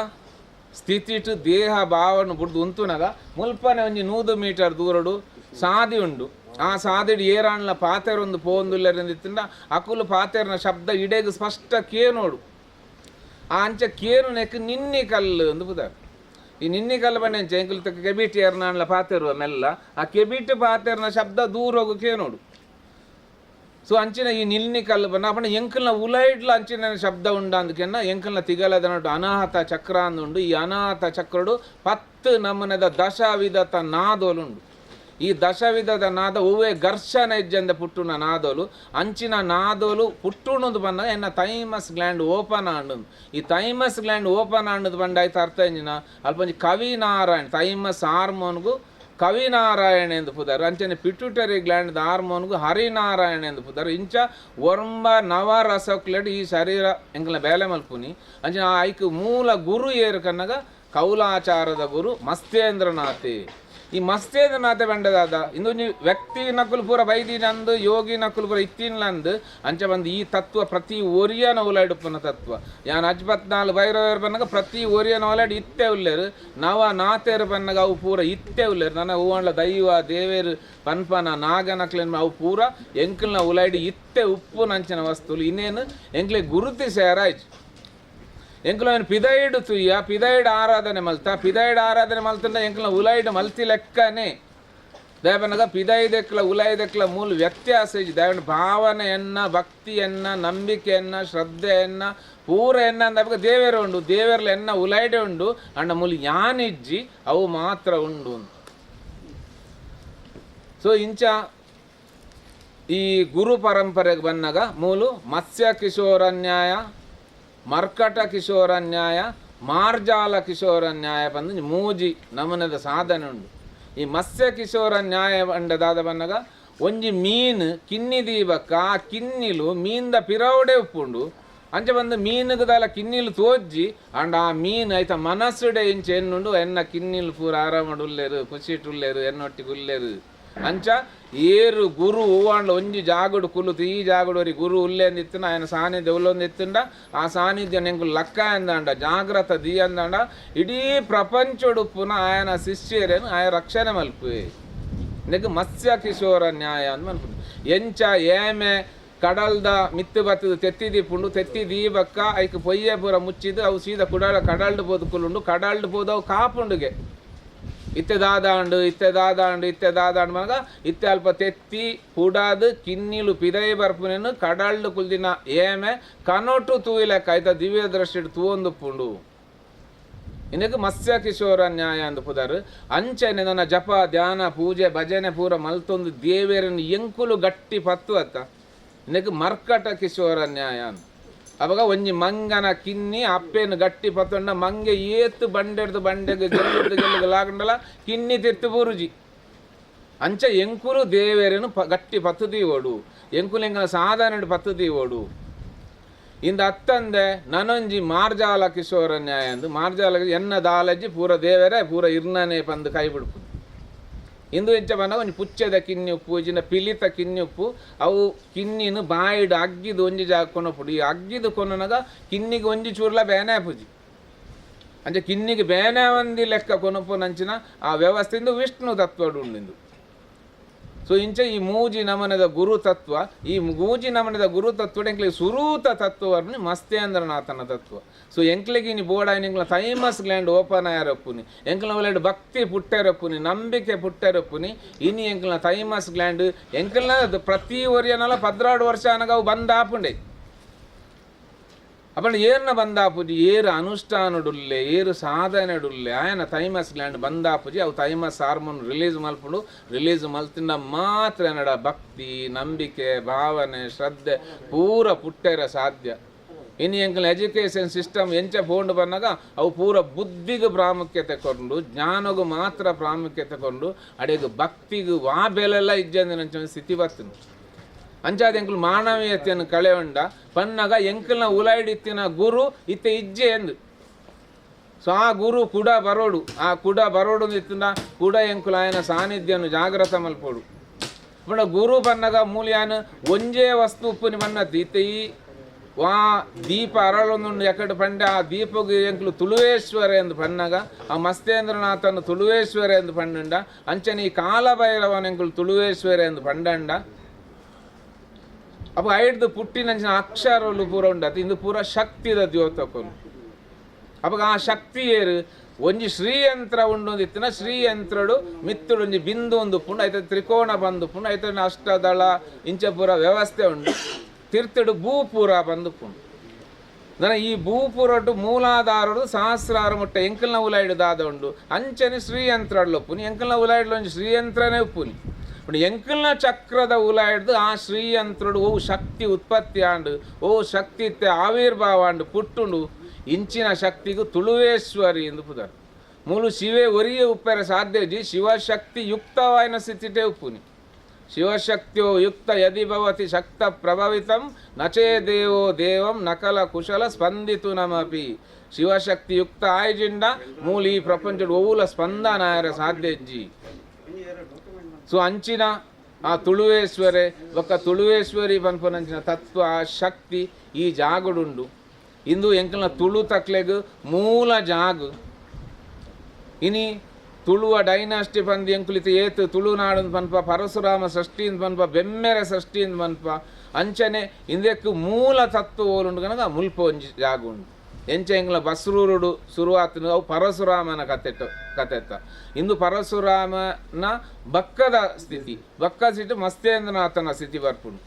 ಸ್ಥಿತಿಟು ದೇಹ ಭಾವನ ಬುಡ್ದು ಉಂತುನಗ ಮುಲ್ಪನೆ ಒಂಜಿ 100 ಮೀಟರ್ ದೂರಡು ಸಾದಿ ಉಂಡು ಆ ಸಾದಿಡು ಏರಾಣ್ಲ ಪಾತೆರೊಂದು ಪೋಂದುಲ್ಲರಿಂದಿತ್ತಿಂದ ಅಕುಲು ಪಾತೆರ್ನ ಶಬ್ದ ಇಡೆಗು ಸ್ಪಷ್ಟ ಕೇನೋಡು ಆ ಅಂಚ ಕೇನು ನೆಕ್ ನಿನ್ನಿ ಕಲ್ಲು ಅಂದು ಬುದಾರ ಈ ನಿನ್ನಿ ಕಲ್ಲು ಬಂಡೆ ಅಂಚೆ ಎಂಕುಲು ತಕ್ಕ ಕೆಬಿಟಿ ಏರ್ನಾಣ್ಲ ಪಾತೆರುವ ಮೆಲ್ಲ ಆ ಕೆಬಿಟಿ ಪಾತೆರ್ನ ಶಬ್ದ ದೂರ ಹೋಗು ಕೇನೋಡು ಸೊ ಅಂಚಿನ ಈ ನಿಲ್ನಿ ಕಲ್ಲು ಬನ್ನ ಅಪ್ಪನ ಎಂಕಲ್ನ ಉಲೈಡ್ಲ ಅಂಚಿನ ಶಬ್ದ ಉಂಡ ಅಂದಕೆನ್ನ ಎಂಕಲ್ನ ತಿಗಲದ ನಡು ಅನಾಹತ ಚಕ್ರ ಅಂದುಂಡು ಈ ಅನಾಹತ ಚಕ್ರಡು 10 ನಮನದ ದಶವಿಧತ ನಾದೋಲುಂಡು ಈ ದಶವಿಧದ ನಾದ ಒವ್ವೇ ಘರ್ಷಣ ಇಜ್ಜಂದ ಪುಟ್ಟುನ ನಾದೋಲು ಅಂಚಿನ ನಾದೋಲು ಪುಟ್ಟುಣದು ಬಂದಾಗ ಎನ್ನ ಥೈಮಸ್ ಗ್ಲ್ಯಾಂಡ್ ಓಪನ್ ಆಂಡು ಈ ಥೈಮಸ್ ಗ್ಲ್ಯಾಂಡ್ ಓಪನ್ ಆಂಡದು ಬಂಡ ಆಯ್ತು ಅರ್ಥ ಎಂಜಿನ ಅಲ್ಪ ಒಂಜಿ ಕವಿ ನಾರಾಯಣ್ ಥೈಮಸ್ ಹಾರ್ಮೋನ್ಗು ಕವಿನಾರಾಯಣ ಎಂದು ಪುದರು ಅಂಚನೆ ಪಿಟ್ಯೂಟರಿ ಗ್ಲ್ಯಾಂಡ್ ಹಾರ್ಮೋನ್ಗೂ ಹರಿನಾರಾಯಣ ಎಂದು ಪುದರು ಇಂಚ ಒರ್ಂಬ ನವರಸಕ್ಲೆಡ್ ಈ ಶರೀರ ಎಂಕಲ್ನ ಬೇಲೆ ಮಲ್ಪುನಿ ಅಂಚನೆ ಐಕ್ ಮೂಲ ಗುರು ಏರು ಕನ್ನಗ ಕೌಲಾಚಾರದ ಗುರು ಮಸ್ತೇಂದ್ರನಾಥೆ ಈ ಮಸ್ತೇಂದ್ರನಾಥ ಬೆಂಡದಾದ ಇಂದು ವ್ಯಕ್ತಿ ನಕುಲು ಪೂರ ಬೈದಿನಂದು ಯೋಗಿ ನಕುಲು ಪೂರ ಇತ್ತಿನ್ಲಂದು ಅಂಚ ಬಂದು ಈ ತತ್ವ ಪ್ರತಿ ಒರಿಯನ ಉಲಾಡುಪ್ಪನ ತತ್ವ ಯಾನ್ 54 ಬೈರವೇರು ಬನ್ನಗ ಪ್ರತಿ ಒರಿಯನ ಉಲಾಡಿ ಇತ್ತೆ ಉಲ್ಲೇರು ನವ ನಾತೇರು ಬನ್ನಗ ಅವು ಪೂರ ಇತ್ತೆ ಉಲ್ಲೇರು ನನ್ನ ಹೂವಂಡ್ಲ ದೈವ ದೇವೇರು ಪನ್ಪನ ನಾಗನಕ್ಲೇನು ಅವು ಪೂರ ಎಂಕಲ್ನ ಉಲಾಡಿ ಇತ್ತೆ ಉಪ್ಪು ನಂಚಿನ ವಸ್ತುಲು ಇನ್ನೇನು ಎಂಕ್ಲೆ ಗುರುತಿಸ್ಯಾರಾಯ್ತು ಎಂಕುಲ ಪಿದೈಡು ತುಯ್ಯ ಪಿದೈಡ್ ಆರಾಧನೆ ಮಲ್ತಂಡ ಎಂಕಲ್ನ ಉಲೈಡ್ ಮಲ್ತಿ ಲೆಕ್ಕನೇ ದೇವನಗ ಪಿದೈದೆಕ್ಲ ಉಲೈದೆಕ್ಲ ಮೂಲ ವ್ಯತ್ಯಾಸ ದೇವನ ಭಾವನೆಯನ್ನ ಭಕ್ತಿಯನ್ನ ನಂಬಿಕೆಯನ್ನ ಶ್ರದ್ಧೆಯನ್ನ ಪೂರ ಎನ್ನ ಅಂದ ದೇವೇರು ಉಂಡು ದೇವೇರ್ಲ ಎನ್ನ ಉಲೈಡೆ ಉಂಡು ಅಂಡ ಮೂಲ ಯಾನಿಜ್ಜಿ ಅವು ಮಾತ್ರ ಉಂಡು. ಸೊ ಇಂಚ ಈ ಗುರು ಪರಂಪರೆಗೆ ಬಂದಾಗ ಮೂಲು ಮತ್ಸ್ಯ ಕಿಶೋರ ನ್ಯಾಯ, ಮರ್ಕಟ ಕಿಶೋರ ನ್ಯಾಯ, ಮಾರ್ಜಾಲ ಕಿಶೋರ ನ್ಯಾಯ ಬಂದು ಮೂಜಿ ನಮನದ ಸಾಧನೆ ಉಂಡು. ಈ ಮತ್ಸ್ಯ ಕಿಶೋರ ನ್ಯಾಯ ಬಂಡದಾದ ಬನ್ನಗ ಒಂಜಿ ಮೀನು ಕಿನ್ನಿ ದೀಬಕ್ಕ ಆ ಕಿನ್ನಿಲು ಮೀನ್ದ ಪಿರವಡೆ ಉಪ್ಪುಂಡು ಅಂಚ ಬಂದು ಮೀನುಗದಲ ಕಿನ್ನಿಲು ತೋಜ್ಜಿ ಅಂಡ್ ಆ ಮೀನು ಐತ ಮನಸ್ಸುಡೆ ಇಂಚ ಎನ್ನುಂಡು ಎನ್ನ ಕಿನ್ನಿಲು ಪೂರ ಆರಾಮಡುಲ್ಲೇರು ಖುಷಿಟುಲ್ಲೇರು ಎನ್ನೊಟ್ಟಿಗೆ ಉಲ್ಲೇರು ಅಂಚ ಏರು ಗುರು ಹೂವಾಂಡ್ಲ ಒಂಜಿ ಜಾಗುಡು ಕುಲುತು ಈ ಜಾಗುಡೋರಿ ಗುರು ಉಲ್ಲೇಂದಿತ್ತನ ఆయన ಸಾನ್ನಿಧ್ಯ ಉಲ್ಲೊಂದಿತ್ತಂಡ ಆ ಸಾನ್ನಿಧ್ಯ ನೆಂಕು ಲಕ್ಕ ಎಂದಂಡ ಜಾಗ್ರತ ದಿ ಅಂದಂಡ ಇಡೀ ಪ್ರಪಂಚಡುಪ್ಪುನ ఆయన ಶಿಷ್ಯರೇನು ಆಯ ರಕ್ಷಣೆ ಮಲ್ಪುವೆ ನೆಗ್ ಮತ್ಸ್ಯ ಕಿಶೋರ ನ್ಯಾಯ ಅಂತ ಮನ್ಪು ಎಂಚ ಏಮೆ ಕಡಲ್ದ ಮಿತ್ತು ಬತ್ತದು ತೆತ್ತಿದಿಪ್ಪುಂಡು ತೆತ್ತಿ ದೀಬಕ್ಕ ಐಕ್ ಪೊಯ್ಯೆ ಪೂರ ಮುಚ್ಚಿದು ಅವು ಸೀದಾ ಕಡಲ್ಡು ಬೋದು ಕುಲುಂಡು ಕಡಲ್ಡು ಬೋದು ಅವು ಕಾಪುಂಡುಗೆ ಇತ್ತೆ ದಾದಾಂಡು ಮಗ ಇತ್ತೆ ಅಲ್ಪ ತೆತ್ತಿ ಹುಡಾದು ಕಿನ್ನಿಲು ಪಿದೈ ಬರ್ಪುನೇನು ಕಡಲ್ಡು ಕುಲ್ದಿನ ಏಮೆ ಕನೊಟ್ಟು ತೂಯಿಲೆಕ್ಕ ಆಯ್ತ ದಿವ್ಯ ದೃಷ್ಟಿ ತೂವೊಂದು ಪುಂಡು ಇನ್ನಕ್ಕೆ ಮತ್ಸ್ಯ ಕಿಶೋರ ನ್ಯಾಯ ಅಂದು ಪುದರು ಅಂಚನೆ ನನ್ನ ಜಪ ಧ್ಯಾನ ಪೂಜೆ ಭಜನೆ ಪೂರ ಮಲ್ತೊಂದು ದೇವೇರನ್ನು ಎಂಕುಲು ಗಟ್ಟಿ ಪತ್ತು ಅತ್ತ ಇನ್ನಕ್ಕೆ ಮರ್ಕಟ ಕಿಶೋರ ನ್ಯಾಯ ಅಂತ ಅವಾಗ ಒಂಜಿ ಮಂಗನ ಕಿನ್ನಿ ಅಪ್ಪೇನು ಗಟ್ಟಿ ಪತ್ತೊಂಡ ಮಂಗೆ ಏತು ಬಂಡೆಡ್ದು ಬಂಡೆಗೆ ಗೆಲ್ಲುದು ಲಾಗಂಡಲ ಕಿನ್ನಿ ತಿರ್ತು ಬುರುಜಿ ಅಂಚ ಎಂಕುಲು ದೇವೇರೇನು ಗಟ್ಟಿ ಪತ್ತುದಿ ಓಡು ಎಂಕುಲು ಎಂಕನ ಸಾಧಾರಣ ಪತ್ತುದಿ ಓಡು ಇಂದ ಅತ್ತಂದೆ ನನೊಂಜಿ ಮಾರ್ಜಾಲ ಕಿಶೋರ ನ್ಯಾಯ ಅಂದು ಮಾರ್ಜಾಲ ಎನ್ನ ದಾಲಜ್ಜಿ ಪೂರ ದೇವರೇ ಪೂರ ಇರ್ನನೆ ಪಂದು ಕೈ ಬಿಡ್ಪು ಇಂದು ಎಂಚ ಬಂದ ಒಂಜಿ ಪುಚ್ಚದ ಕಿನ್ನಿ ಉಪ್ಪು ಇಜಿನ ಪಿಲಿತ ಕಿನ್ನಿ ಉಪ್ಪು ಅವು ಕಿನ್ನಿನು ಬಾಯಿಡು ಅಗ್ಗಿದು ಒಂಜಿ ಜಾಗ ಕೊನಪುಡು ಈ ಅಗ್ಗಿದು ಕೊನನಾಗ ಕಿನ್ನಿಗೆ ಒಂಜಿ ಚೂರ್ಲ ಬೇನೆ ಪೂಜಿ ಅಂಚೆ ಕಿನ್ನಿಗೆ ಬೇನೆ ಒಂದಿ ಲೆಕ್ಕ ಕೊನಪು ನಂಚಿನ ಆ ವ್ಯವಸ್ಥೆಯಿಂದ ವಿಷ್ಣು ತತ್ವಡು ಉಂಡಿಂದು. ಸೊ ಇಂಚ ಈ ಮೂಜಿ ನಮನದ ಗುರು ತತ್ವ ಈ ಮೂಜಿ ನಮನದ ಗುರು ತತ್ವ ಎಂಕ್ಲಿಗೆ ಸುರೂತ ತತ್ವವನ್ನು ಮಸ್ತೇಂದ್ರನಾಥನ ತತ್ವ. ಸೊ ಎಂಕ್ಲಿಗೆ ಇನಿ ಬೋಡ ಎಂಕ್ಲ ಥೈಮಸ್ ಗ್ಲ್ಯಾಂಡ್ ಓಪನ್ ಆಯರಪ್ಪುನಿ ಎಂಕ್ಲ ಒಳ್ಳೆ ಭಕ್ತಿ ಪುಟ್ಟೆರಪ್ಪುನಿ ನಂಬಿಕೆ ಪುಟ್ಟೆರಪ್ಪುನಿ ಇನಿ ಎಂಕ್ಲ ಥೈಮಸ್ ಗ್ಲ್ಯಾಂಡ್ ಎಂಕ್ಲ ಪ್ರತಿ ಒರಿಯನಲ್ಲ 16 ವರ್ಷ ಅನಗ ಅವು ಬಂದಾಪುಂಡೆ ಅಪ್ಪಣ್ಣ ಏರ್ನ ಬಂದಾಪುಜಿ ಏರು ಅನುಷ್ಠಾನಡುಲ್ಲೆ ಏರು ಸಾಧನೆಡುಲ್ಲೆ ಆಯನ ಥೈಮಸ್ ಗ್ಲ್ಯಾಂಡ್ ಬಂದಾಪುಜಿ ಅವು ಥೈಮಸ್ ಹಾರ್ಮೋನ್ ರಿಲೀಸ್ ಮಲ್ಪುಂಡು ರಿಲೀಸ್ ಮಲ್ತಿಂದ ಮಾತ್ರ ನಡ ಭಕ್ತಿ ನಂಬಿಕೆ ಭಾವನೆ ಶ್ರದ್ಧೆ ಪೂರ ಪುಟ್ಟೆರ ಸಾಧ್ಯ. ಇನ್ನು ಎಂಕಲ್ ಎಜುಕೇಷನ್ ಸಿಸ್ಟಮ್ ಎಂಚ ಪೋಂಡು ಬಂದಾಗ ಅವು ಪೂರ ಬುದ್ಧಿಗೂ ಪ್ರಾಮುಖ್ಯತೆ ಕೊಂಡು ಜ್ಞಾನಗೂ ಮಾತ್ರ ಪ್ರಾಮುಖ್ಯತೆ ಕೊಂಡು ಅಡೆಗೂ ಭಕ್ತಿಗೂ ವಾ ಬೆಲೆಲ್ಲ ಇಜ್ಜಂದಿನ ಸ್ಥಿತಿ ಬರ್ತದೆ. ಅಂಚಾದ ಎಂಕುಲು ಮಾನವೀಯತೆಯನ್ನು ಕಳೆಯೊಂಡ ಪನ್ನಗ ಎಂಕಲ್ನ ಉಲಾಯ್ಡಿತ್ತಿನ ಗುರು ಇತ್ತೆ ಇಜ್ಜೆ ಎಂದು. ಸೊ ಆ ಗುರು ಕುಡ ಬರೋಡು ಆ ಕುಡ ಬರೋಡು ಇತ್ತಿನ ಕುಡ ಎಂಕುಲು ಆಯನ ಸಾನ್ನಿಧ್ಯನು ಜಾಗ್ರತ ಮಲ್ಪೋಡು ಪಂಡ ಗುರು ಪನ್ನಗ ಮೂಲ್ಯಾನು ಒಂಜೇ ವಸ್ತು ಉಪ್ಪುನಿ ಬನ್ನದ್ದು ಇತ್ತೆ ಈ ವಾ ದೀಪ ಅರಳೊಂದು ಎಕಡೆ ಪಂಡೆ ಆ ದೀಪಗೆ ಎಂಕುಲು ತುಳುವೇಶ್ವರ ಎಂದು ಪನ್ನಗ ಆ ಮಸ್ತೇಂದ್ರನಾಥನು ತುಳುವೇಶ್ವರ ಎಂದು ಪಂಡುಂಡ ಅಂಚನೆ ಈ ಕಾಲಭೈರವನ ಎಂಕುಲು ತುಳುವೇಶ್ವರ ಎಂದು ಪಂಡಂಡ ಅಪ್ಪ ಐಡ್ದು ಪುಟ್ಟಿನಂಚಿನ ಅಕ್ಷರಲು ಪೂರ ಉಂಡತ್ತು ಇಂದು ಪೂರ ಶಕ್ತಿದ ದ್ಯೋತಕೊನು ಅವಾಗ ಆ ಶಕ್ತಿ ಏರು ಒಂಜಿ ಶ್ರೀಯಂತ್ರ ಉಂಡೊಂದಿತ್ತಿನ ಶ್ರೀಯಂತ್ರಡು ಮಿತ್ತುಡು ಒಂಜಿ ಬಿಂದು ಒಂದು ಪುಂಡು ಐತ ತ್ರಿಕೋಣ ಬಂದು ಪುಂಡು ಐತ ಅಷ್ಟದಳ ಇಂಚ ಪೂರ ವ್ಯವಸ್ಥೆ ಉಂಡು ತಿರ್ತಡು ಭೂಪೂರ ಬಂದು ಪುಂಡು ನನ್ನ ಈ ಭೂಪುರಡು ಮೂಲಾಧಾರಡು ಸಹಸ್ರಾರ ಮುಟ್ಟ ಎಂಕಲ್ನ ಉಲಾಯ್ಡು ದಾದ ಉಂಡು ಅಂಚನೆ ಶ್ರೀಯಂತ್ರಡ್ಲು ಒಪ್ಪುನಿ ಎಂಕಲ್ನ ಉಲಾಯ್ಡ್ಲು ಒಂಜಿ ಶ್ರೀಯಂತ್ರನೇ ಉಪ್ಪುನಿ ಎಂಕಲ್ನ ಚಕ್ರದ ಉಲಾಯ್ದು ಆ ಶ್ರೀಯಂತ್ರಡು ಓ ಶಕ್ತಿ ಉತ್ಪತ್ತಿ ಆಂಡು ಓ ಶಕ್ತಿ ಆವಿರ್ಭಾವ ಆಂಡು ಪುಟ್ಟುಂಡು ಇಂಚಿನ ಶಕ್ತಿಗೂ ತುಳುವೇಶ್ವರಿ ಎಂದು ಪುದರ್ ಮೂಲು ಶಿವೆ ಒರಿಯೇ ಉಪ್ಪೆರ ಸಾಧ್ಯಜಿ ಶಿವಶಕ್ತಿ ಯುಕ್ತವಾಯಿನ ಸ್ಥಿತಿಟೇ ಉಪ್ಪುನಿ ಶಿವಶಕ್ತಿಯೋ ಯುಕ್ತ ಯದಿ ಭವತಿ ಶಕ್ತ ಪ್ರಭವಿತಂ ನಚೇ ದೇವೋ ದೇವಂ ನಕಲ ಕುಶಲ ಸ್ಪಂದಿತು ನಮಪಿ ಶಿವಶಕ್ತಿ ಯುಕ್ತ ಆಯ್ಜಿಂಡ ಮೂಲು ಈ ಪ್ರಪಂಚದ ಓವುಲ ಸ್ಪಂದನ ಆಯರ ಸಾಧ್ಯಜ್ಜಿ ಸೊ ಅಂಚಿನ ಆ ತುಳುವೇಶ್ವರೆ ಒಕ್ಕ ತುಳುವೇಶ್ವರಿ ಪನ್ಪನಂಚಿನ ತತ್ವ ಆ ಶಕ್ತಿ ಈ ಜಾಗುಡುಂಡು ಇಂದು ಎಂಕಲ್ನ ತುಳು ತಕ್ಲೆಗ್ ಮೂಲ ಜಾಗು ಇನಿ ತುಳುವ ಡೈನಾಸ್ಟಿ ಪಂದು ಎಂಕುಲಿತ ಏತು ತುಳುನಾಡು ಪನ್ಪ ಪರಶುರಾಮ ಷಷ್ಠಿಯಿಂದ ಪನ್ಪ ಬೆಮ್ಮೆರೆ ಷಷ್ಠಿಯಿಂದ ಪನ್ಪ ಅಂಚನೆ ಇಂದೆಕ್ಕು ಮೂಲ ತತ್ವ ಓಲುಂಡು ಕನಗ ಮುಲ್ಪ ಒಂಜಿ ಜಾಗ ಉಂಡು ಎಂಚ ಎಂಗ್ಲ ಬಸ್ರೂರುಡು ಶುರುವಾತನು ಅವು ಪರಶುರಾಮನ ಕತೆತ್ತ ಇಂದು ಪರಶುರಾಮನ ಬಕ್ಕದ ಸ್ಥಿತಿ ಬಕ್ಕ ಸಿಟ್ಟು ಮಸ್ತೇಂದ್ರನಾಥನ ಸ್ಥಿತಿ ಬರ್ಪುಂಡು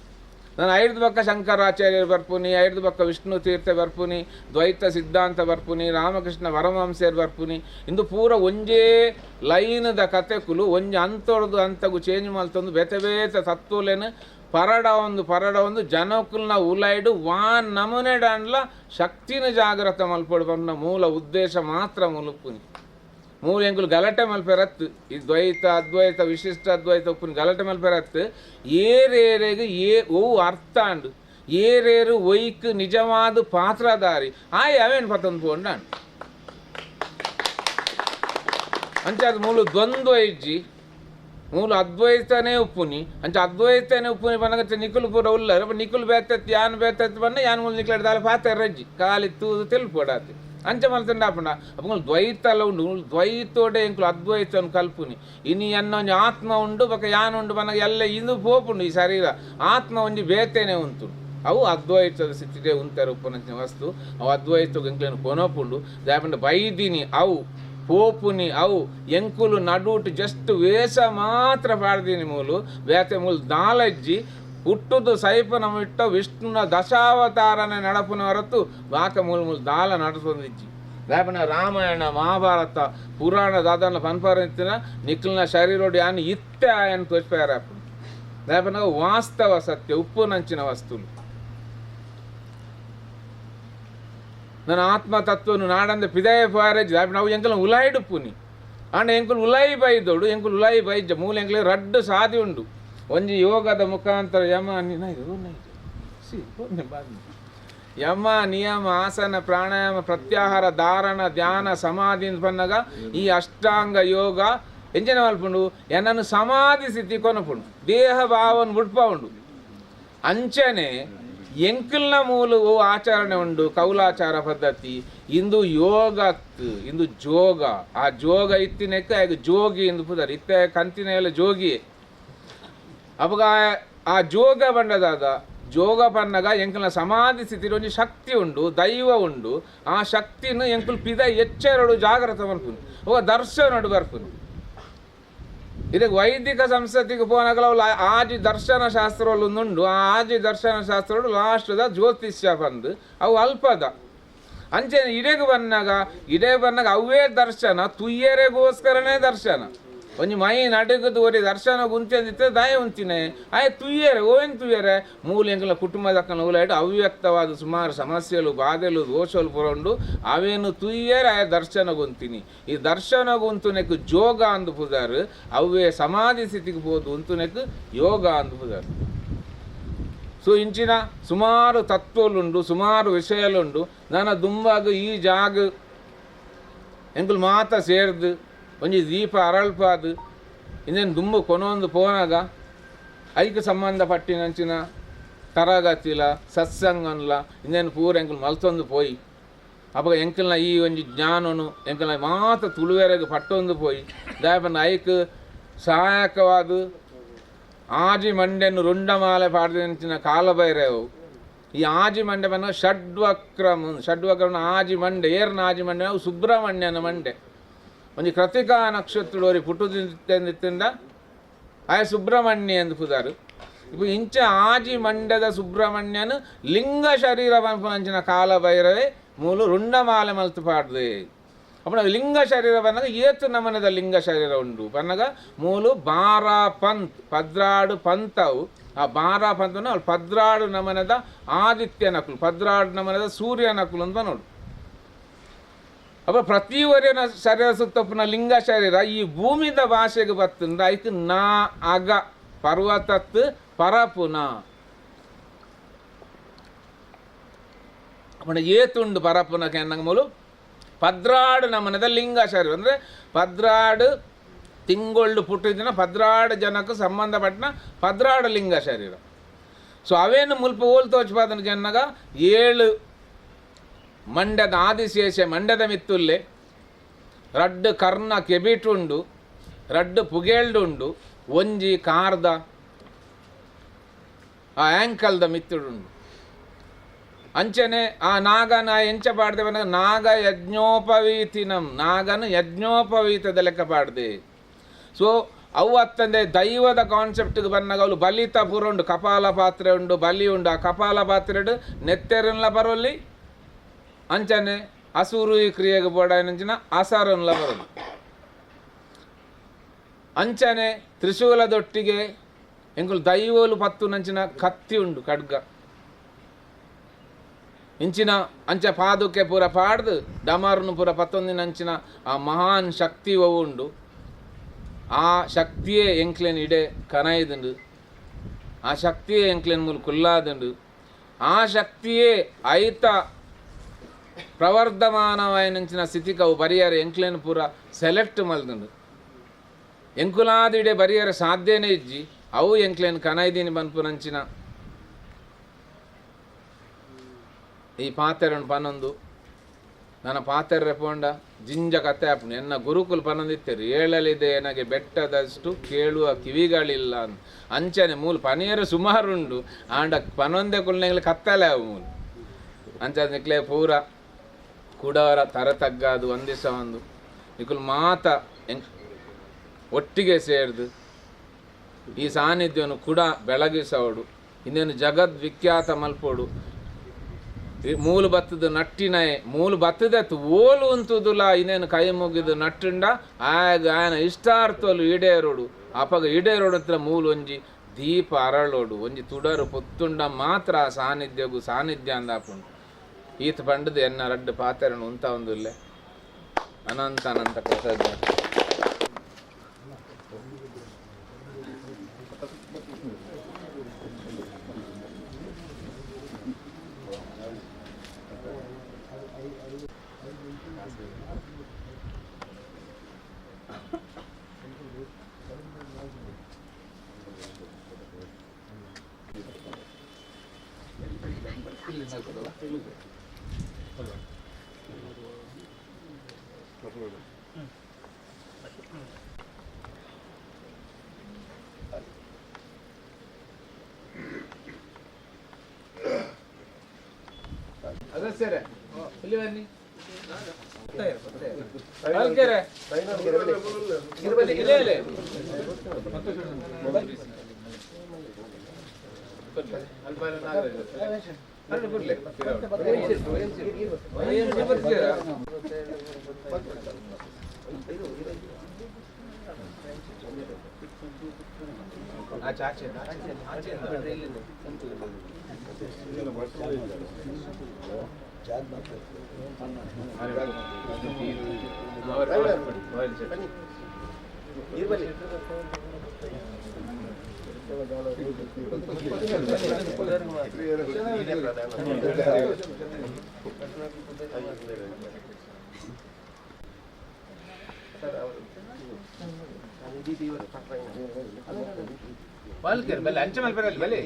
ನಾನು ಐದು ಬಕ್ಕ ಶಂಕರಾಚಾರ್ಯರು ಬರ್ಪುನಿ ಐದು ಬಕ್ಕ ವಿಷ್ಣು ತೀರ್ಥ ಬರ್ಪುನಿ ದ್ವೈತ ಸಿದ್ಧಾಂತ ಬರ್ಪುನಿ ರಾಮಕೃಷ್ಣ ಪರಮಹಂಸರು ಬರ್ಪುನಿ ಇಂದು ಪೂರ ಒಂಜೇ ಲೈನದ ಕತೆಕುಲು ಒಂಜಿ ಅಂತೊಡ್ದು ಅಂತಗು ಚೇಂಜ್ ಮಲ್ತೊಂದು ಬೇತೆ ಬೇತೆ ತತ್ವಲೇನು ಪರಡ ಒಂದು ಜನಕುಲ್ನ ಉಲೈಡು ವಾನ್ ನಮೂನೆ ಡಾಂಡ್ಲ ಶಕ್ತಿನ ಜಾಗ್ರತ ಮಲ್ಪಡು ಬಂದ ಮೂಲ ಉದ್ದೇಶ ಮಾತ್ರ ಮುಲುಪುನಿ ಮೂಲ ಎಂಕುಲು ಗಲಾಟೆ ಮಲ್ಪೆರತ್ತು ಈ ದ್ವೈತ ಅದ್ವೈತ ವಿಶಿಷ್ಟ ಅದ್ವೈತ ಉಪ್ಪುನಿ ಗಲಾಟೆ ಮಲ್ಪೆರತ್ತು ಏರೇರೆಗೆ ಓವು ಅರ್ಥ ಅಂಡು ಏರೇರು ಒಯ್ಕ್ ನಿಜವಾದ ಪಾತ್ರಧಾರಿ ಅವೇನು ಪತ್ತೊಂದು ಪೋಂಡಾಂಡು ಅಂಚಾದ ಮೂಲ ದ್ವಂದ್ವ ಇಜ್ಜಿ ಮೂಲ ಅದ್ವೈತನೇ ಉಪ್ಪುನಿ ಅಂಚ ಅದ್ವೈತನೇ ಉಪ್ಪುನಿ ಬನ್ನಗತ್ತೆ ನಿಕುಲು ಪೂರ ಉಲ್ಲರ ನಿಕುಲು ಬೇತತ್ತಿ ಯಾನ್ ಬೇತತ್ತಿ ಬನ್ನ ಯಾನ್ ಮೂಲ ನಿಕ್ಲಾಡ ದಾಲ ಪಾತೆ ರಜ್ಜಿ ಕಾಲಿ ತೂದು ತೆಲ್ಪೋಡಾತಿ ಅಂಚ ಮಲ್ತಂಡ ಆಪುಂಡ ಅಪ್ಪಂಗಳು ದ್ವೈತಲ ಉಂಡು ದ್ವೈತೋಡೆ ಎಂಕುಲು ಅದ್ವೈತವನ್ನು ಕಲ್ಪುನಿ ಇನಿ ಅನ್ನೊಂಜಿ ಆತ್ಮ ಉಂಡು ಬಕ ಯಾನ್ ಉಂಡು ಬನ್ನಗ ಎಲ್ಲ ಇಂದು ಪೋಪುಂಡು ಈ ಶರೀರ ಆತ್ಮ ಒಂಜಿ ಬೇತೇನೆ ಉಂಟು ಅವು ಅದ್ವೈತದ ಸ್ಥಿತಿಗೆ ಉಂತಾರೆ ಉಪ್ಪನಂಚಿನ ವಸ್ತು ಅವು ಅದ್ವೈತ ಎಂಕ್ಲೇನು ಕೊನೋಪುಂಡು ದಾಪಂಡ ಬೈದಿನಿ ಅವು ಪೋಪುನಿ ಅವು ಎಂಕುಲು ನಡುಟು ಜಸ್ಟ್ ವೇಷ ಮಾತ್ರ ಪಾಡ್ದೀನಿ ಮೂಲು ಬೇತೆ ಮೂಲು ನಾಲಜ್ಜಿ ಹುಟ್ಟುದು ಸೈಪನ ಇಟ್ಟ ವಿಷ್ಣುನ ದಶಾವತಾರನ ನಡಪುನ ಹೊರತು ಬಾಕ ಮೂಲ ದಾಲ ನಡೆಸೊಂದಿಜ್ಜಿ ದಾಪನ ರಾಮಾಯಣ ಮಹಾಭಾರತ ಪುರಾಣ ದಾದನ ಪನ್ಪರಿನ ನಿಖಿಲ್ನ ಶರೀರೋಡು ಯಾನು ಇತ್ತೆ ಆಯನ್ ತೋಚ್ಪಾರಪ್ಪ ದಾಪನ ವಾಸ್ತವ ಸತ್ಯ ಉಪ್ಪು ನಂಚಿನ ವಸ್ತುಲು ನನ್ನ ಆತ್ಮತತ್ವನು ನಾಡಂದ ಪಿದಯ ಪಾರೇಜ್ ನಾವು ಎಂಕಲ್ ಉಲಾಯಿಡು ಪುನಿ ಅಂಡ ಎಂಕುಲು ಉಲಾಯಿ ಬೈದೋಡು ಎಂಕುಲು ಉಲಾಯಿ ಬೈಜ ಮೂಲ ಎಂಕಲ್ ರಡ್ಡು ಸಾಧಿ ಉಂಡು ಒಂಜಿ ಯೋಗದ ಮುಖಾಂತರ ಯಮ ನಿಯಮ ಆಸನ ಪ್ರಾಣಾಯಾಮ ಪ್ರತ್ಯಾಹಾರ ಧಾರಣ ಧ್ಯಾನ ಸಮಾಧಿ ಪನ್ನಗ ಈ ಅಷ್ಟಾಂಗ ಯೋಗ ಎಂಜನ ಮಲ್ಪುಂಡು ಎನ್ನನ್ನು ಸಮಾಧಿ ಸ್ಥಿತಿ ಕೊನಪುಂಡು ದೇಹ ಭಾವನ ಮುಡ್ಪ ಉಂಡು ಅಂಚನೆ ಎಂಕಲ್ನ ಮೂಲ ಆಚರಣೆ ಉಂಡು ಕೌಲಾಚಾರ ಪದ್ಧತಿ ಇಂದು ಯೋಗತ್ ಇಂದು ಜೋಗ ಆ ಜೋಗ ಇತ್ತಿನಕ್ಕೆ ಆಗ ಜೋಗಿ ಇಂದು ಪುದರ್ ಇತ್ತ ಕಂತಿನ ಎಲ್ಲ ಜೋಗಿ ಅವಾಗ ಆ ಜೋಗ ಬಂಡದಾದ ಜೋಗ ಪನ್ನಗ ಎಂಕಲ್ನ ಸಮಾಧಿ ಸ್ಥಿತಿ ಒಂಜಿ ಶಕ್ತಿ ಉಂಡು ದೈವ ಉಂಡು ಆ ಶಕ್ತಿನ ಎಂಕುಲು ಪಿದ ಎಚ್ಚರಡು ಜಾಗ್ರತ ಮಲ್ಪುನಿ ಅವಾಗ ದರ್ಶನಡು ಬರ್ಪುನಿ ಇದಕ್ಕೆ ವೈದಿಕ ಸಂಸ್ಕೃತಿಗೆ ಪೋನಗಲ ಆಜಿ ದರ್ಶನ ಶಾಸ್ತ್ರಗಳು ಉಂಡು ಆ ಆಜಿ ದರ್ಶನ ಶಾಸ್ತ್ರಗಳು ಲಾಸ್ಟ್ದ ಜ್ಯೋತಿಷ್ಯ ಬಂದು ಅವು ಅಲ್ಪದ ಅಂಚೆ ಇಡೆಗೆ ಬಂದಾಗ ಅವೇ ದರ್ಶನ ತುಯ್ಯರೆಗೋಸ್ಕರನೇ ದರ್ಶನ ಒಂಜಿ ಮೈ ನಡುಗದು ಒರಿ ದರ್ಶನ ಗುಂತಿದ್ದಿತ್ತೆ ದಯ ಉಂತಿನೇ ತುಯ್ಯರೆ ಓನ್ ತುಯ್ಯರೆ ಮೂಲ ಎಂಕಲ ಕುಟುಂಬದಕ್ಕನ ಉಲಾಯ್ಡು ಅವ್ಯಕ್ತವಾದ ಸುಮಾರು ಸಮಸ್ಯೆಲು ಬಾಧೆಲು ದೋಷಲು ಪುರಂಡು ಅವೇನು ತುಯ್ಯರೆ ದರ್ಶನ ಗುಂತಿನಿ ಈ ದರ್ಶನ ಗುಂತುನೆಕ್ ಜೋಗ ಅಂದು ಪುದಾರು ಅವೇ ಸಮಾಧಿ ಸ್ಥಿತಿಗೆ ಹೋದು ಉಂತುನೆಕ್ ಯೋಗ ಅಂದು ಪುದಾರು ಸೊ ಇಂಚಿನ ಸುಮಾರು ತತ್ವಲುಂಡು ಸುಮಾರು ವಿಷಯಲುಂಡು ನನ್ನ ದುಂಬಾಗ ಈ ಜಾಗ ಎಂಕುಲು ಮಾತ ಸೇರ್ದು ಒಂಜಿ ದೀಪ ಅರಳ್ಪಾದು ಇನ್ನೇನು ದುಂಬು ಕೊನೊಂದು ಪೋನಾಗ ಐಕ್ ಸಂಬಂಧಪಟ್ಟಿನಂಚಿನ ತರಗತಿಲ ಸತ್ಸಂಗನ್ಲ ಇನ್ನೇನು ಪೂರ ಎಂಕುಲು ಮಲ್ತೊಂದು ಪೋಯಿ ಅವಾಗ ಎಂಕಲ್ನ ಈ ಒಂಜಿ ಜ್ಞಾನನು ಎಂಕಲ್ನ ಮಾತ ತುಳುವೆರೆಗೆ ಪಟ್ಟೊಂದು ಪೋಯಿ ದಾಯಪಂಡ ಐಕ್ ಸಹಾಯಕವಾದ ಆಜಿ ಮಂಡೆನು ರುಂಡಮಾಲೆ ಪಾಡ್ದಿನ ಕಾಲಬೈರೇವು ಈ ಆಜಿ ಮಂಡೆ ಬಂದಾಗ ಷಡ್ವಕ್ರಮ ಆಜಿ ಮಂಡೆ ಏರ್ನ ಆಜಿ ಮಂಡೆ ಅವು ಸುಬ್ರಹ್ಮಣ್ಯನ ಮಂಡೆ ಒಂಜಿ ಕೃತಿಕಾ ನಕ್ಷತ್ರಡೋರಿ ಪುಟ್ಟುದಿತ್ತಿಂದ ಆಯ ಸುಬ್ರಹ್ಮಣ್ಯ ಎಂದು ಪುದಾರು ಇಪ್ಪ ಇಂಚ ಆಜಿ ಮಂಡ್ಯದ ಸುಬ್ರಹ್ಮಣ್ಯನು ಲಿಂಗ ಶರೀರ ಪಂಪನಂಚಿನ ಕಾಲ ಬೈರವೇ ಮೂಲು ರುಂಡಮಾಲೆ ಮಲ್ತು ಪಾಡ್ದೆ ಅಪ್ಪ ಲಿಂಗ ಶರೀರ ಬಂದಾಗ ಏತು ನಮನದ ಲಿಂಗ ಶರೀರ ಉಂಡು ಪನ್ನಗ ಮೂಲು ಬಾರಾ ಪಂತ್ ಪದ್ರಾಡು ಪಂತವು ಆ ಬಾರಾ ಪಂತನು ಅಲ್ಲಿ ಪದ್ರಾಡು ನಮನದ ಆದಿತ್ಯ ನಕುಲು ಪದ್ರಾಡು ನಮನದ ಸೂರ್ಯ ನಕುಲು ಅಂತ ನೋಡು ಅಪ್ಪ ಪ್ರತಿವರೆನ ಶರೀರ ಸುತ್ತಪ್ಪನ ಲಿಂಗ ಶರೀರ ಈ ಭೂಮಿದ ಭಾಷೆಗೆ ಬರ್ತಂದ್ರೆ ಐತು ನಾ ಅಗ ಪರ್ವತತ್ ಪರಪುನ ಏತುಂಡು ಪರಪುನಕ್ಕೆ ಅನ್ನಂಗ ಮೂಲು ಪದ್ರಾಡು ನಮ್ಮನದ ಲಿಂಗ ಶರೀರ ಅಂದರೆ ಪದ್ರಾಡು ತಿಂಗೊಳ್ಳು ಪುಟ್ಟಿದಿನ ಪದ್ರಾಡು ಜನಕ್ಕೆ ಸಂಬಂಧಪಟ್ಟಿನ ಪದ್ರಾಡು ಲಿಂಗ ಶರೀರ. ಸೊ ಅವೇನು ಮುಲ್ಪ ಓಲ್ ತೋಚ್ಪಾದನಿಗೆ ಅನ್ನಗ 7 ಮಂಡ್ಯದ ಆದಿಶೇಷ ಮಂಡ್ಯದ ಮಿತ್ತುಲ್ಲೆ ರಡ್ಡು ಕರ್ಣ ಕೆಬಿಟುಂಡು ರಡ್ಡು ಪುಗೇಳ್ಡುಂಡು ಒಂಜಿ ಕಾರ್ದ ಆ ಆ್ಯಂಕಲ್ದ ಮಿತ್ತುಡುಂಡು ಅಂಚನೆ ಆ ನಾಗನ ಎಂಚ ಪಾಡ್ದೇವ ನಾಗ ಯಜ್ಞೋಪವೀತಿನಂ ನಾಗನ ಯಜ್ಞೋಪವೀತದ ಲೆಕ್ಕ ಪಾಡ್ದೆ. ಸೊ ಅವು ಅತ್ತಂದೆ ದೈವದ ಕಾನ್ಸೆಪ್ಟ್ಗೆ ಬಂದಾಗ ಅವಳು ಬಲಿತ ಪೂರ ಉಂಡು ಕಪಾಲ ಪಾತ್ರೆ ಉಂಡು ಬಲಿ ಉಂಡು ಆ ಕಪಾಲ ಪಾತ್ರೆ ನೆತ್ತೆರನ್ಲ ಬರೋಲ್ಲಿ ಅಂಚನೆ ಅಸೂರು ಈ ಕ್ರಿಯೆಗೆ ಬೋಡಂಚಿನ ಅಸರನ್ಲ ಬರೋದು ಅಂಚನೆ ತ್ರಿಶೂಲದೊಟ್ಟಿಗೆ ಎಂಕುಲು ದೈವಲು ಪತ್ತು ನಂಚಿನ ಕತ್ತಿ ಉಂಡು ಖಡ್ಗ ಇಂಚಿನ ಅಂಚ ಪಾದುಕೆ ಪೂರ ಪಾಡ್ದು ಡಮರ್ನು ಪೂರ 11 ಅಂಚಿನ ಆ ಮಹಾನ್ ಶಕ್ತಿ ಉಂಡು. ಆ ಶಕ್ತಿಯೇ ಎಂಕ್ಲೆನ್ ಇಡೆ ಕನೈದುಂಡು ಆ ಶಕ್ತಿಯೇ ಎಂಕ್ಲೆನ್ ಮೂಲ ಕುಲ್ಲಾದುಂಡು ಆ ಶಕ್ತಿಯೇ ಐತ ಪ್ರವರ್ಧಮಾನವಾಯಿನಂಚಿನ ಸ್ಥಿತಿಕವು ಬರಿಯರೆ ಎಂಕ್ಲೆನ್ ಪೂರ ಸೆಲೆಕ್ಟ್ ಮಲ್ದುಂಡು ಎಂಕುಲಾದಿಡೆ ಬರಿಯರೆ ಸಾಧ್ಯನೇ ಇಜ್ಜಿ ಅವು ಎಂಕ್ಲೆನ್ ಕನೈದಿನಿ ಬನ್ಪುನಂಚಿನ ಈ ಪಾತೆರನ್ನು ಪನ್ನೊಂದು ನನ್ನ ಪಾತೆರ್ರೆ ಪೋಂಡ ಜಿಂಜ ಕತೆ ಆಪುಂಡು ಎನ್ನ ಗುರುಕುಲ್ ಪನ್ನೊಂದಿತ್ತೇರು ಏಳಲಿದೆ ನನಗೆ ಬೆಟ್ಟದಷ್ಟು ಕೇಳುವ ಕಿವಿಗಳಿಲ್ಲ ಅಂತ ಅಂಚನೆ ಮೂಲು ಪನಿಯರು ಸುಮಾರುಂಡು ಆಂಡ ಪನೊಂದೆ ಕುಲ್ನೆಗ್ಲಿ ಕತ್ತಲೆ ಅವು ಮೂಲು ಅಂಚನಿಕ್ಲೆ ಪೂರ ಕುಡವರ ತರತಗ್ಗಾದು ಒಂದಿಸ ಒಂದು ನಿಕುಲ್ ಮಾತ ಒಟ್ಟಿಗೆ ಸೇರ್ದು ಈ ಸಾನ್ನಿಧ್ಯವನ್ನು ಕೂಡ ಬೆಳಗಿಸೋಡು ಇನ್ನೇನು ಜಗದ್ವಿಖ್ಯಾತ ಮಲ್ಪೋಡು ಮೂಲು ಬತ್ತದ ನಟ್ಟಿನಯೇ ಮೂಲು ಬತ್ತದತ್ತು ಓಲು ಉಂತುದುಲ ಇನ್ನೇನು ಕೈ ಮುಗಿದು ನಟ್ಟುಂಡ ಆಗ ಆಯನ ಇಷ್ಟಾರ್ಥಲು ಈಡೇರೋಡು ಅಪಗ ಈಡೇರೋಡು ಹತ್ರ ಮೂಲು ಒಂಜಿ ದೀಪ ಅರಳೋಡು ಒಂಜಿ ತುಡರು ಪೊತ್ತುಂಡ ಮಾತ್ರ ಆ ಸಾನ್ನಿಧ್ಯಗೂ ಸಾನ್ನಿಧ್ಯ ಅಂದಾಪುಂಡು ಈತ ಪಂಡದು ಎನ್ನ ರಡ್ಡು ಪಾತೆರನು ಉಂತ ಒಂದುಲ್ಲೆ ಅನಂತ ಅನಂತ ಕೃತಜ್ಞ. ಅಗಸ್ತ್ಯರೇ ಇಲ್ಲಿ ಬನ್ನಿ. ಅಲ್ಕೆರೆ ಇಲ್ಲೇ ಇಲ್ಲೇ ಬಲ್ಲಿ ಅಂಚೆ ಮೇಲೆ ಬರಲಿ ಬಲ್ಲಿ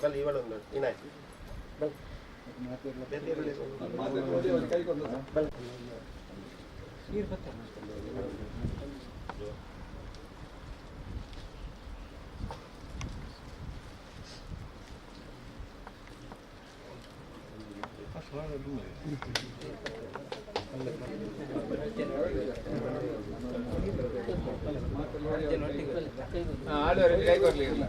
ಬಲ್ಲಿ ಇವಳೊಂದು ಏನಾಯ್ತು ಆಡುವವರಿಗೆ ಕೈ ಕೊಡ್ಲಿಲ್ಲ.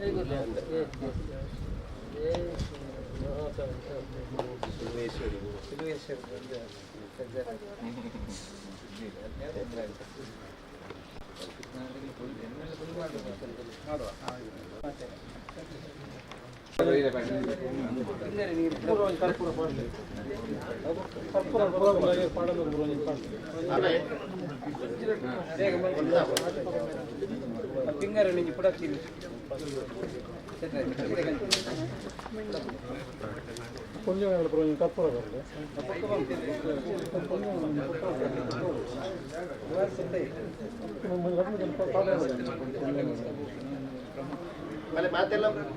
ಮಳೆ ಮಾತೆಲ್ಲ ಒಂದು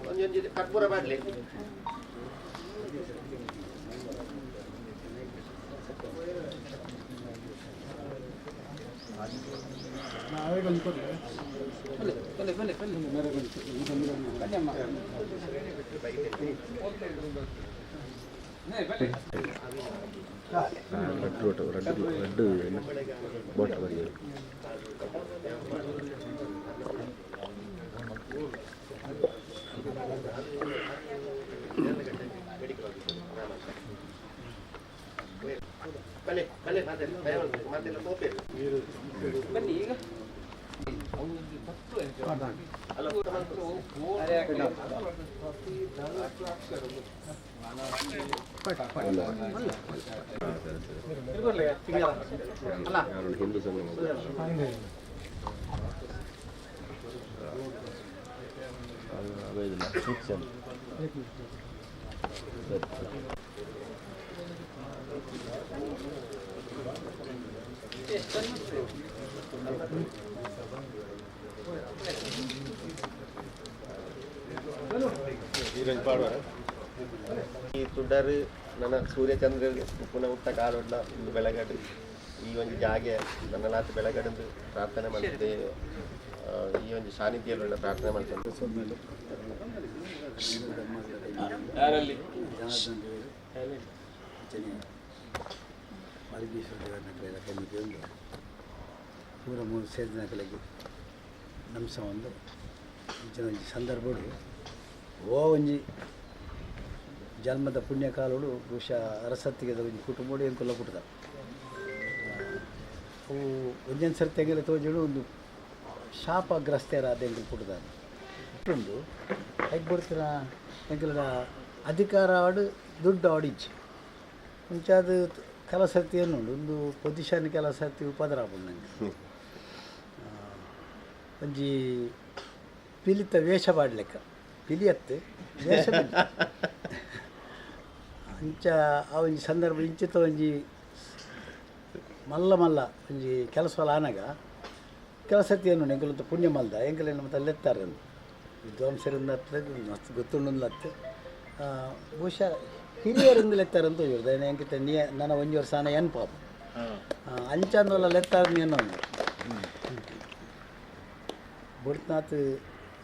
ಒಂದೊಂದು ಕರ್ಪೂರ ಬಾಡ್ಲಿ ಬಲೆ ಬಲೆ ಮಾತೆಲ್ಲ ಕೋಪೆ ಬನ್ನಿ ಈಗ ಹಿಂದೂ ಈ ತುಡ್ಡರು ನನ್ನ ಸೂರ್ಯಚಂದ್ರ ಪುನಃ ಹುಟ್ಟ ಕಾಲೊಡ್ಲ ಒಂದು ಬೆಳಗಡು ಈ ಒಂದು ಜಾಗೆ ನನ್ನ ನಾತು ಬೆಳಗಡೆಂದು ಪ್ರಾರ್ಥನೆ ಮಾಡ್ತಿದ್ದೆ ಈ ಒಂದು ಸಾನ್ನಿಧ್ಯವನ್ನು ಪ್ರಾರ್ಥನೆ ಮಾಡ್ತೇನೆ ಪೂರ 3 ಸೇರಿದ ಕಲೆಗೆ ನಮ್ಸ ಒಂದು ಒಂಜಿ ಸಂದರ್ಭಡು ಒಂಜಿ ಜನ್ಮದ ಪುಣ್ಯಕಾಲಡು ಬಹುಶಃ ಅರಸತ್ತಿಗೆ ಒಂಜಿ ಕುಟುಂಬಡು ಎಂಕುಲ್ಲ ಪುಟ್ಟದ ಅವು ಒಂದೊಂದು ಸರ್ತಿ ಎಂಗೆಲ್ಲ ತೋಜಡು ಒಂದು ಶಾಪಗ್ರಸ್ತೆಯರಾದ ಎಂಕಲ್ ಪುಟ್ಟದ ಉಂಟು ಐಕ್ ಬರ್ತಿನ ಎಂಕಲ ಅಧಿಕಾರ ಆಡು ದುಡ್ಡು ಆಡಿಚ್ಚಿ ಮುಂಚಾದ ಕೆಲಸ ಸರ್ತಿ ಏನುಂಡು ಒಂದು ಪೊಸಿಷನ್ ಕೆಲಸ ಸರ್ತಿ ಉಪದ್ರ ಆಗ್ಬೋದು ನನಗೆ ಒಂಜಿ ಪಿಲಿತ ವೇಷ ಪಾಡ್ಲೆಕ್ಕ ಪಿಲಿಯತ್ತು ವೇಷ ಅಂಚ ಆ ಒಂಜಿ ಸಂದರ್ಭ ಇಂಚಿತ ಒಂಜಿ ಮಲ್ಲ ಮಲ್ಲ ಒಂಜಿ ಕೆಲಸ ಆನಾಗ ಕೆಲಸತಿ ಏನು ಎಂಕಲಂತ ಪುಣ್ಯ ಮಲ್ದ ಎಂಕಲೇನು ಮತ್ತೆ ಅಲ್ಲೆತ್ತಾರೆ ವಿದ್ವಾಂಸರಿಂದ ಮಸ್ತ್ ಗೊತ್ತುಂಡು ಬಹುಶಃ ಹಿರಿಯರಿಂದ ಲೆತ್ತಾರಂತ ಇವ್ರದ್ದು ಎಂಕಿತ ನನ್ನ 1 ವರ್ಷ ಏನು ಪಾಪ ಅಂಚಂದಲ್ಲ ಲೆತ್ತಾರ ಏನೋ ಬುಡ್ತನಾಥ್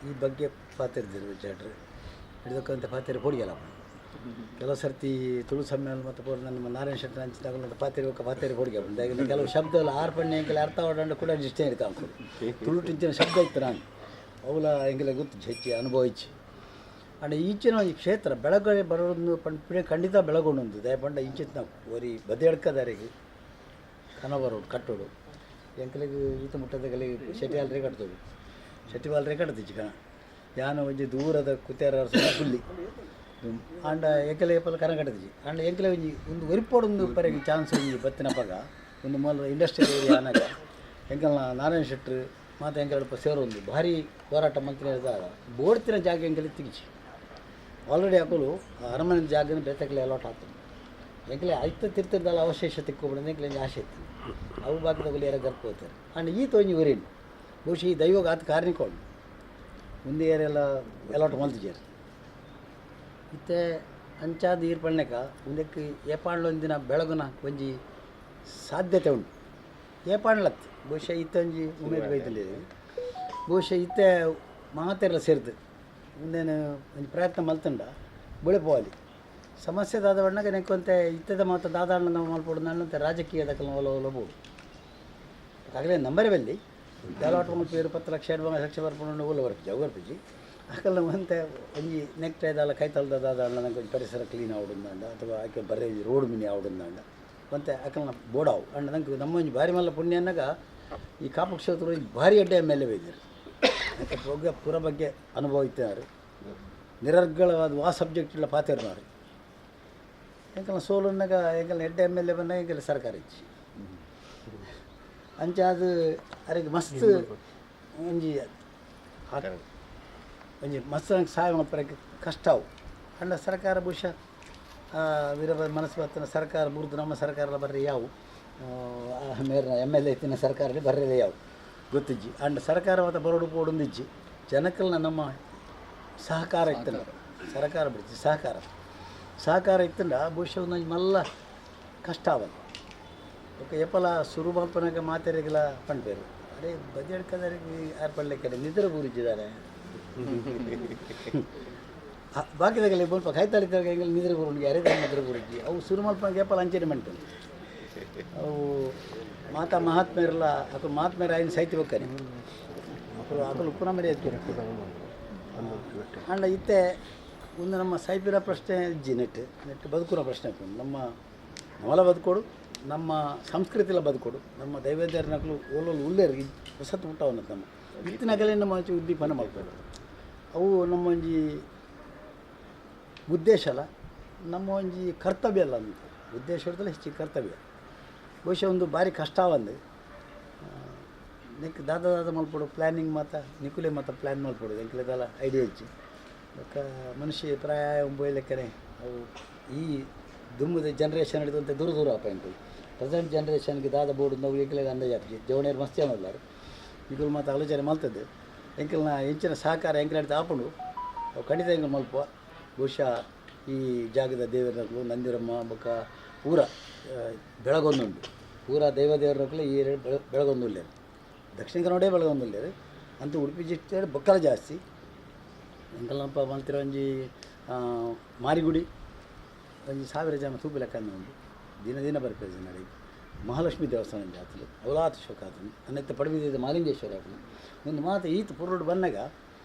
ಈ ಬಗ್ಗೆ ಪಾತಿರ್ದಿರು ಜಾಡ್ರು ಹಿಡಿದಕ್ಕಂತ ಪಾತಿರ ಪೊಡಿಯಲ್ಲ ಕೆಲವು ಸರ್ತಿ ತುಳು ಸಮ್ಮೇಳನ ಮತ್ತು ಪೂರ ನಮ್ಮ ನಾರಾಯಣ ಶೆಟ್ಟಿ ಹಂಚಿದಾಗಲಂತ ಪಾತಿರ ಪೊಡಿಗೆ ಬಂದ ಕೆಲವು ಶಬ್ದ ಆರ್ಪಣ್ಯ ಎಂಕೆಲ್ಲ ಅರ್ಥ ಆಡಂಡು ಕೂಡ ಇಷ್ಟೇ ಇರ್ತಾ ತುಳು ಟಿಂಚಿನ ಶಬ್ದ ಇತ್ತು ನಾನು ಅವಳ ಎಂಗೆಲ್ಲ ಗೊತ್ತು ಹೆಚ್ಚಿ ಅನುಭವಿಸಿ ಅಂಡ್ ಈಚಿನ ಈ ಕ್ಷೇತ್ರ ಬೆಳಗ್ಗೆ ಬರೋದು ಪಂಡ ಖಂಡಿತ ಬೆಳಗೊಂಡು ದಯಪಂಡ ಈಚಿತ್ ನಾವು ಒರಿ ಬದಿಯಡ್ಕದಾರಿಗೆ ಕನಬರೋಡು ಕಟ್ಟೋಡು ಎಂಕಲಿಗೆ ಈತ ಮುಟ್ಟದಾಗಲಿಗೆ ಶೆಟ್ಟಿಯಾಲ್ರೇ ಕಟ್ತೋಡು ಶೆಟ್ಟಿವಾಲ್ರೇ ಕಟ್ತಿಚ್ಚಿ ಕಣ ಯಾನ ಒಂಜಿ ದೂರದ ಕುತ್ಯಾರ ಫುಲ್ಲಿ ಅಂಡ ಎಂಕಲೆ ಪಲ್ಲ ಕನ ಕಟ್ಟದಿಚ್ಚಿ ಅಂಡ ಎಂಕಲೆ ಒಂಜಿ ಒಂದು ಒರಿಪೋಡೊಂದು ಪರೆಗೆ ಚಾನ್ಸ್ ಒಂಜಿ ಬತ್ತಿನ ಪಗ ಒಂದು ಮೂಲ ಇಂಡಸ್ಟ್ರಿಯಲ್ ಏರಿಯಾ ಆನಾಗ ಎಂಕಲ್ನ ನಾರಾಯಣ ಶೆಟ್ರು ಮತ್ತು ಎಂಕಲ್ಪ ಸೇರೊಂದು ಭಾರಿ ಹೋರಾಟ ಮಂತ್ರಿ ಇದ್ದಾಗ ಬೋಡ್ತಿನ ಜಾಗ ಎಂಕಲೆ ತೆಗಿಸಿ ಆಲ್ರೆಡಿ ಹಾಕಲು ಅರಮನೆ ಜಾಗನ ಬೇತಕಲೆ ಅಲಾಟ್ ಆಗ್ತದೆ ಎಂಕಲೆ ಐತ ತಿರ್ತಿರ್ದಲ್ಲ ಅವಶೇಷ ತಿಕ್ಕೊಬಿಡೋದು ಎಂಕಲೆ ಆಸೆ ಇತ್ತು ಅವು ಭಾಗದಲ್ಲಿ ಯಾರ ಗರ್ಪ ಹೋಗ್ತಾರೆ ಅಂಡ್ ಈ ತೊಂಜಿ ಊರೇನು ಬಹುಶಃ ಈ ದೈವಗ ಆತ ಕಾರಣಿಕೊಂಡು ಮುಂದೆ ಯಾರೆಲ್ಲ ಅಲಾಟ್ ಮಲ್ತಿದ್ದಾರೆ ಇತ್ತೆ ಅಂಚಾದ ಈರ್ಪಣ್ಣಕ ಮುಂದಕ್ಕೆ ಏಪಾಂಡ್ಲೊಂದಿನ ಬೆಳಗುನ ಒಂಜಿ ಸಾಧ್ಯತೆ ಉಂಟು ಏಪಾಂಡ್ಲತ್ತು ಬಹುಶಃ ಇತ್ತೊಂಜಿ ಉಮೇದು ಬೈತಲ್ಲಿ ಬಹುಶಃ ಇತ್ತೆ ಮಾತೆಲ್ಲ ಸೇರಿದು ಮುಂದೇನು ಒಂದು ಪ್ರಯತ್ನ ಮಲ್ತಂಡ ಬೆಳೆಪೋಲಿ ಸಮಸ್ಯೆ ದಾದ ಬಣ್ಣಗೆ ನೆಕ್ಕೊಂತೆ ಇತ್ತದ ಮಾತು ದಾದಾಣ್ಣ ನಾವು ಮಲ್ಪೊಡು ನನ್ನಂತೆ ರಾಜಕೀಯದ ಒಲಬೋದು ಆಗಲೇ ನಂಬರೇ ಬಲ್ಲಿ ಡೆವಲಪ್ ಮಲ್ಪೇರು 10 ಲಕ್ಷ 20 ಲಕ್ಷ ಬರ್ಕೊಂಡು ಓಲ ಬರ್ಪಿಜಿ ಅವು ಬರ್ಪಿಜಿ ಆಕಲ್ಲ ಮತ್ತೆ ಒಂಜಿ ನೆಕ್ಟ್ ಐದಲ್ಲ ಕೈತಲ್ದ ದಾದಾಣ್ಣ ನಂಗೆ ಒಂದು ಪರಿಸರ ಕ್ಲೀನ್ ಆವಡುಂದಂಡ ಅಥವಾ ಆಕೆ ಬರೀ ರೋಡ್ ಮಿನಿ ಆವಡುಂದಂಡ ಮತ್ತು ಆಕಲ್ನ ಬೋಡಾವು ಅಂಡ್ ನಂಗೆ ನಮ್ಮ ಒಂಜಿ ಭಾರಿ ಮಲ್ಲ ಪುಣ್ಯ ಅನ್ನಗ ಈ ಕಾಪು ಕ್ಷೇತ್ರ ಭಾರಿ ಅಡ್ಡೆ ಮೇಲೆ ಬೈದಿರು ಯಾಕೆ ಪುರ ಬಗ್ಗೆ ಅನುಭವ ಇದ್ದಾರೆ ನಿರರ್ಗಳವಾದ ಸಬ್ಜೆಕ್ಟ್ ಇಲ್ಲ ಪಾತಿರ್ನವ್ರಿ ಎಂಕಲ್ನ ಸೋಲನ್ನಾಗ ಎಂಕಲ್ನ ಎಡ್ಡೆ ಎಮ್ ಎಲ್ ಎ ಬಂದಾಗ ಎಂಕಲ್ ಸರ್ಕಾರ ಇಚ್ಚಿ ಅಂಚ ಅದು ಅರೆಗೆ ಮಸ್ತ್ ಒಂಜಿ ಒಂಜಿ ಮಸ್ತ್ ನಂಗೆ ಸಹಾಯ ಮಾಡ್ಪರಕ್ಕೆ ಕಷ್ಟ ಅವು ಅಂಡ ಸರ್ಕಾರ ಬಹುಶಃ ವೀರಭ ಮನಸ್ಸು ಬರ್ತನ ಸರ್ಕಾರ ಬುರ್ದು ನಮ್ಮ ಸರ್ಕಾರ ಬರ್ರಿ ಯಾವು ಮೇರ ಎಮ್ ಎಲ್ ಎ ಇತ್ತಿನ ಸರ್ಕಾರದಲ್ಲಿ ಬರ್ರಿ ಯಾವು ಗೊತ್ತಿಜ್ಜಿ ಅಂಡ್ ಸರ್ಕಾರ ಮತ್ತು ಬರೋಡು ಪೋಡೊಂದಿಜ್ಜಿ ಜನಕ್ಕಲ್ನ ನಮ್ಮ ಸಹಕಾರ ಇತ್ತಲ್ಲ ಸರ್ಕಾರ ಬಿಡ್ತಿ ಸಹಕಾರ ಇತ್ತಂಡ ಬಹುಶಃ ಒಂದೊಂದು ಮಲ್ಲ ಕಷ್ಟ ಅವಲ್ಲ ಓಕೆ ಎಪ್ಪಲ ಸುರು ಮಲ್ಪನಾಗ ಮಾತೆರೆಗೆಲ್ಲ ಪಂಡ್ಬೇರು ಅದೇ ಬದಿಯಡ್ಕದರಿಗೆ ಯಾರು ಪಡ್ಲೆ ಕಡೆ ನಿದ್ರೆ ಬೂರಿಜ್ಜಿದ್ದಾರೆ ಬಾಕಿದಾಗಲಿ ಸ್ವಲ್ಪ ಕಾಯ್ತಾಳಿದ್ದಾಗ ಹೆಂಗೆ ನಿದ್ರೆ ಬೂರಿಗೆ ಯಾರೇ ನಿದ್ರೆ ಬೂರಿಜ್ಜಿ ಅವು ಸುರು ಮಲ್ಪನಾಗ ಎಪ್ಪಲ ಅಂಚನೆ ಮಾಡ್ತಾರೆ ಅವು ಮಾತಾ ಮಹಾತ್ಮೆಯರೆಲ್ಲ ಅಕ್ಕಳು ಮಹಾತ್ಮೆಯರ ಆಯ್ನ ಸಾಹಿತ್ಯ ಬೇಕಾರೆ ಅಕ್ಕಳು ಉಪ್ಪುನ ಮರಿ ಎತ್ತೀರಿ ಅಂಡ ಇತ್ತೆ ಒಂದು ನಮ್ಮ ಸಾಹಿತ್ಯದ ಪ್ರಶ್ನೆ ಇಜ್ಜಿ ನೆಟ್ಟು ಬದುಕುನ ಪ್ರಶ್ನೆ ನಮ್ಮಲ ಬದುಕೋಡು ನಮ್ಮ ಸಂಸ್ಕೃತಿಲ ಬದುಕೋಡು ನಮ್ಮ ದೈವದ್ಯರ್ನಗಳು ಓಲೋಲು ಉಳ್ಳೇರು ಹೊಸತು ಊಟ ಅನ್ನೋದು ನಮ್ಮ ಇತ್ತಿನಾಗಲೇ ನಮ್ಮ ಉದ್ದೀಪನ ಮಾಡ್ಬೋದು ಅವು ನಮ್ಮ ಒಂಜಿ ಉದ್ದೇಶ ಅಲ್ಲ ನಮ್ಮ ಒಂಜಿ ಕರ್ತವ್ಯ ಅಲ್ಲ ಅಂತ ಉದ್ದೇಶದಲ್ಲಿ ಹೆಚ್ಚು ಕರ್ತವ್ಯ ಬಹುಶಃ ಒಂದು ಭಾರಿ ಕಷ್ಟ ಒಂದು ದಾದ ಮಲ್ಪಡು ಪ್ಲ್ಯಾನಿಂಗ್ ಮಾತ್ರ ನಿಕುಲೆ ಮಾತ್ರ ಪ್ಲ್ಯಾನ್ ಮಲ್ಪಡು ಎಂಕ್ಲೆದಲ್ಲ ಐಡಿಯಾ ಹೆಚ್ಚು ಬೊಕ್ಕ ಮನುಷ್ಯ ಪ್ರಾಯ ಲೆಕ್ಕನೆ ಅವು ಈ ದುಮ್ಮದ ಜನ್ರೇಷನ್ ಹಿಡಿದಂತೆ ದೂರ ಅಪಾಯಿಂಟ್ ಪ್ರೆಸೆಂಟ್ ಜನ್ರೇಷನ್ಗೆ ದಾದ ಬೋರ್ಡು ನಾವು ಎಂಕ್ಲೆಗೆ ಅಂದಾಜು ಹಾಕಿ ಜವಣಿಯರು ಮಸ್ತಿ ಅನ್ನೋದಾರು ಈಗಲು ಮಾತ್ರ ಆಲೋಚನೆ ಮಲ್ತದ್ದು ಎಂಕಲ್ನ ಹೆಂಚಿನ ಸಹಕಾರ ಎಂಕಲ್ ಹಿಡಿದು ಹಾಕೊಂಡು ಅವು ಖಂಡಿತ ಹೆಂಗೆ ಮಲ್ಪ ಬಹುಶಃ ಈ ಜಾಗದ ದೇವರಗಳು ನಂದಿರಮ್ಮ ಬೊಕ್ಕ ಪೂರ ಬೆಳಗೊಂದುಂಡು ಪೂರ ದೇವದೇವರಗಳು ಈ ಬೆಳಗೊಂದುಲ್ಲೇರು ದಕ್ಷಿಣ ಕನ್ನಡ ಬೆಳಗೊಂದುಲ್ಲೇರು ಅಂತೂ ಉಡುಪಿ ಜಿಲ್ಲೆ ಬೊಕ್ಕಲ ಜಾಸ್ತಿ ಎಂಕಲ್ನಪ್ಪ ಮಂತಿರ ಒಂಜಿ ಮಾರಿಗುಡಿ ಒಂಜಿ 1000 ಜನ ತೂಪು ಲೆಕ್ಕ ಉಂಟು ದಿನ ಬರ್ಪೇರು ಜನರಿಗೆ ಮಹಾಲಕ್ಷ್ಮಿ ದೇವಸ್ಥಾನ ಜಾತ್ರೆ ಅವಲಾತ್ ಶೋಕ ಆತನು ಅನ್ನೆತ್ತ ಪಡಬಿದ ಮಾಲಿಂಗೇಶ್ವರ ಆತನು ಒಂದು ಮಾತು ಈತ ಪುರೋಡು ಬಂದಾಗ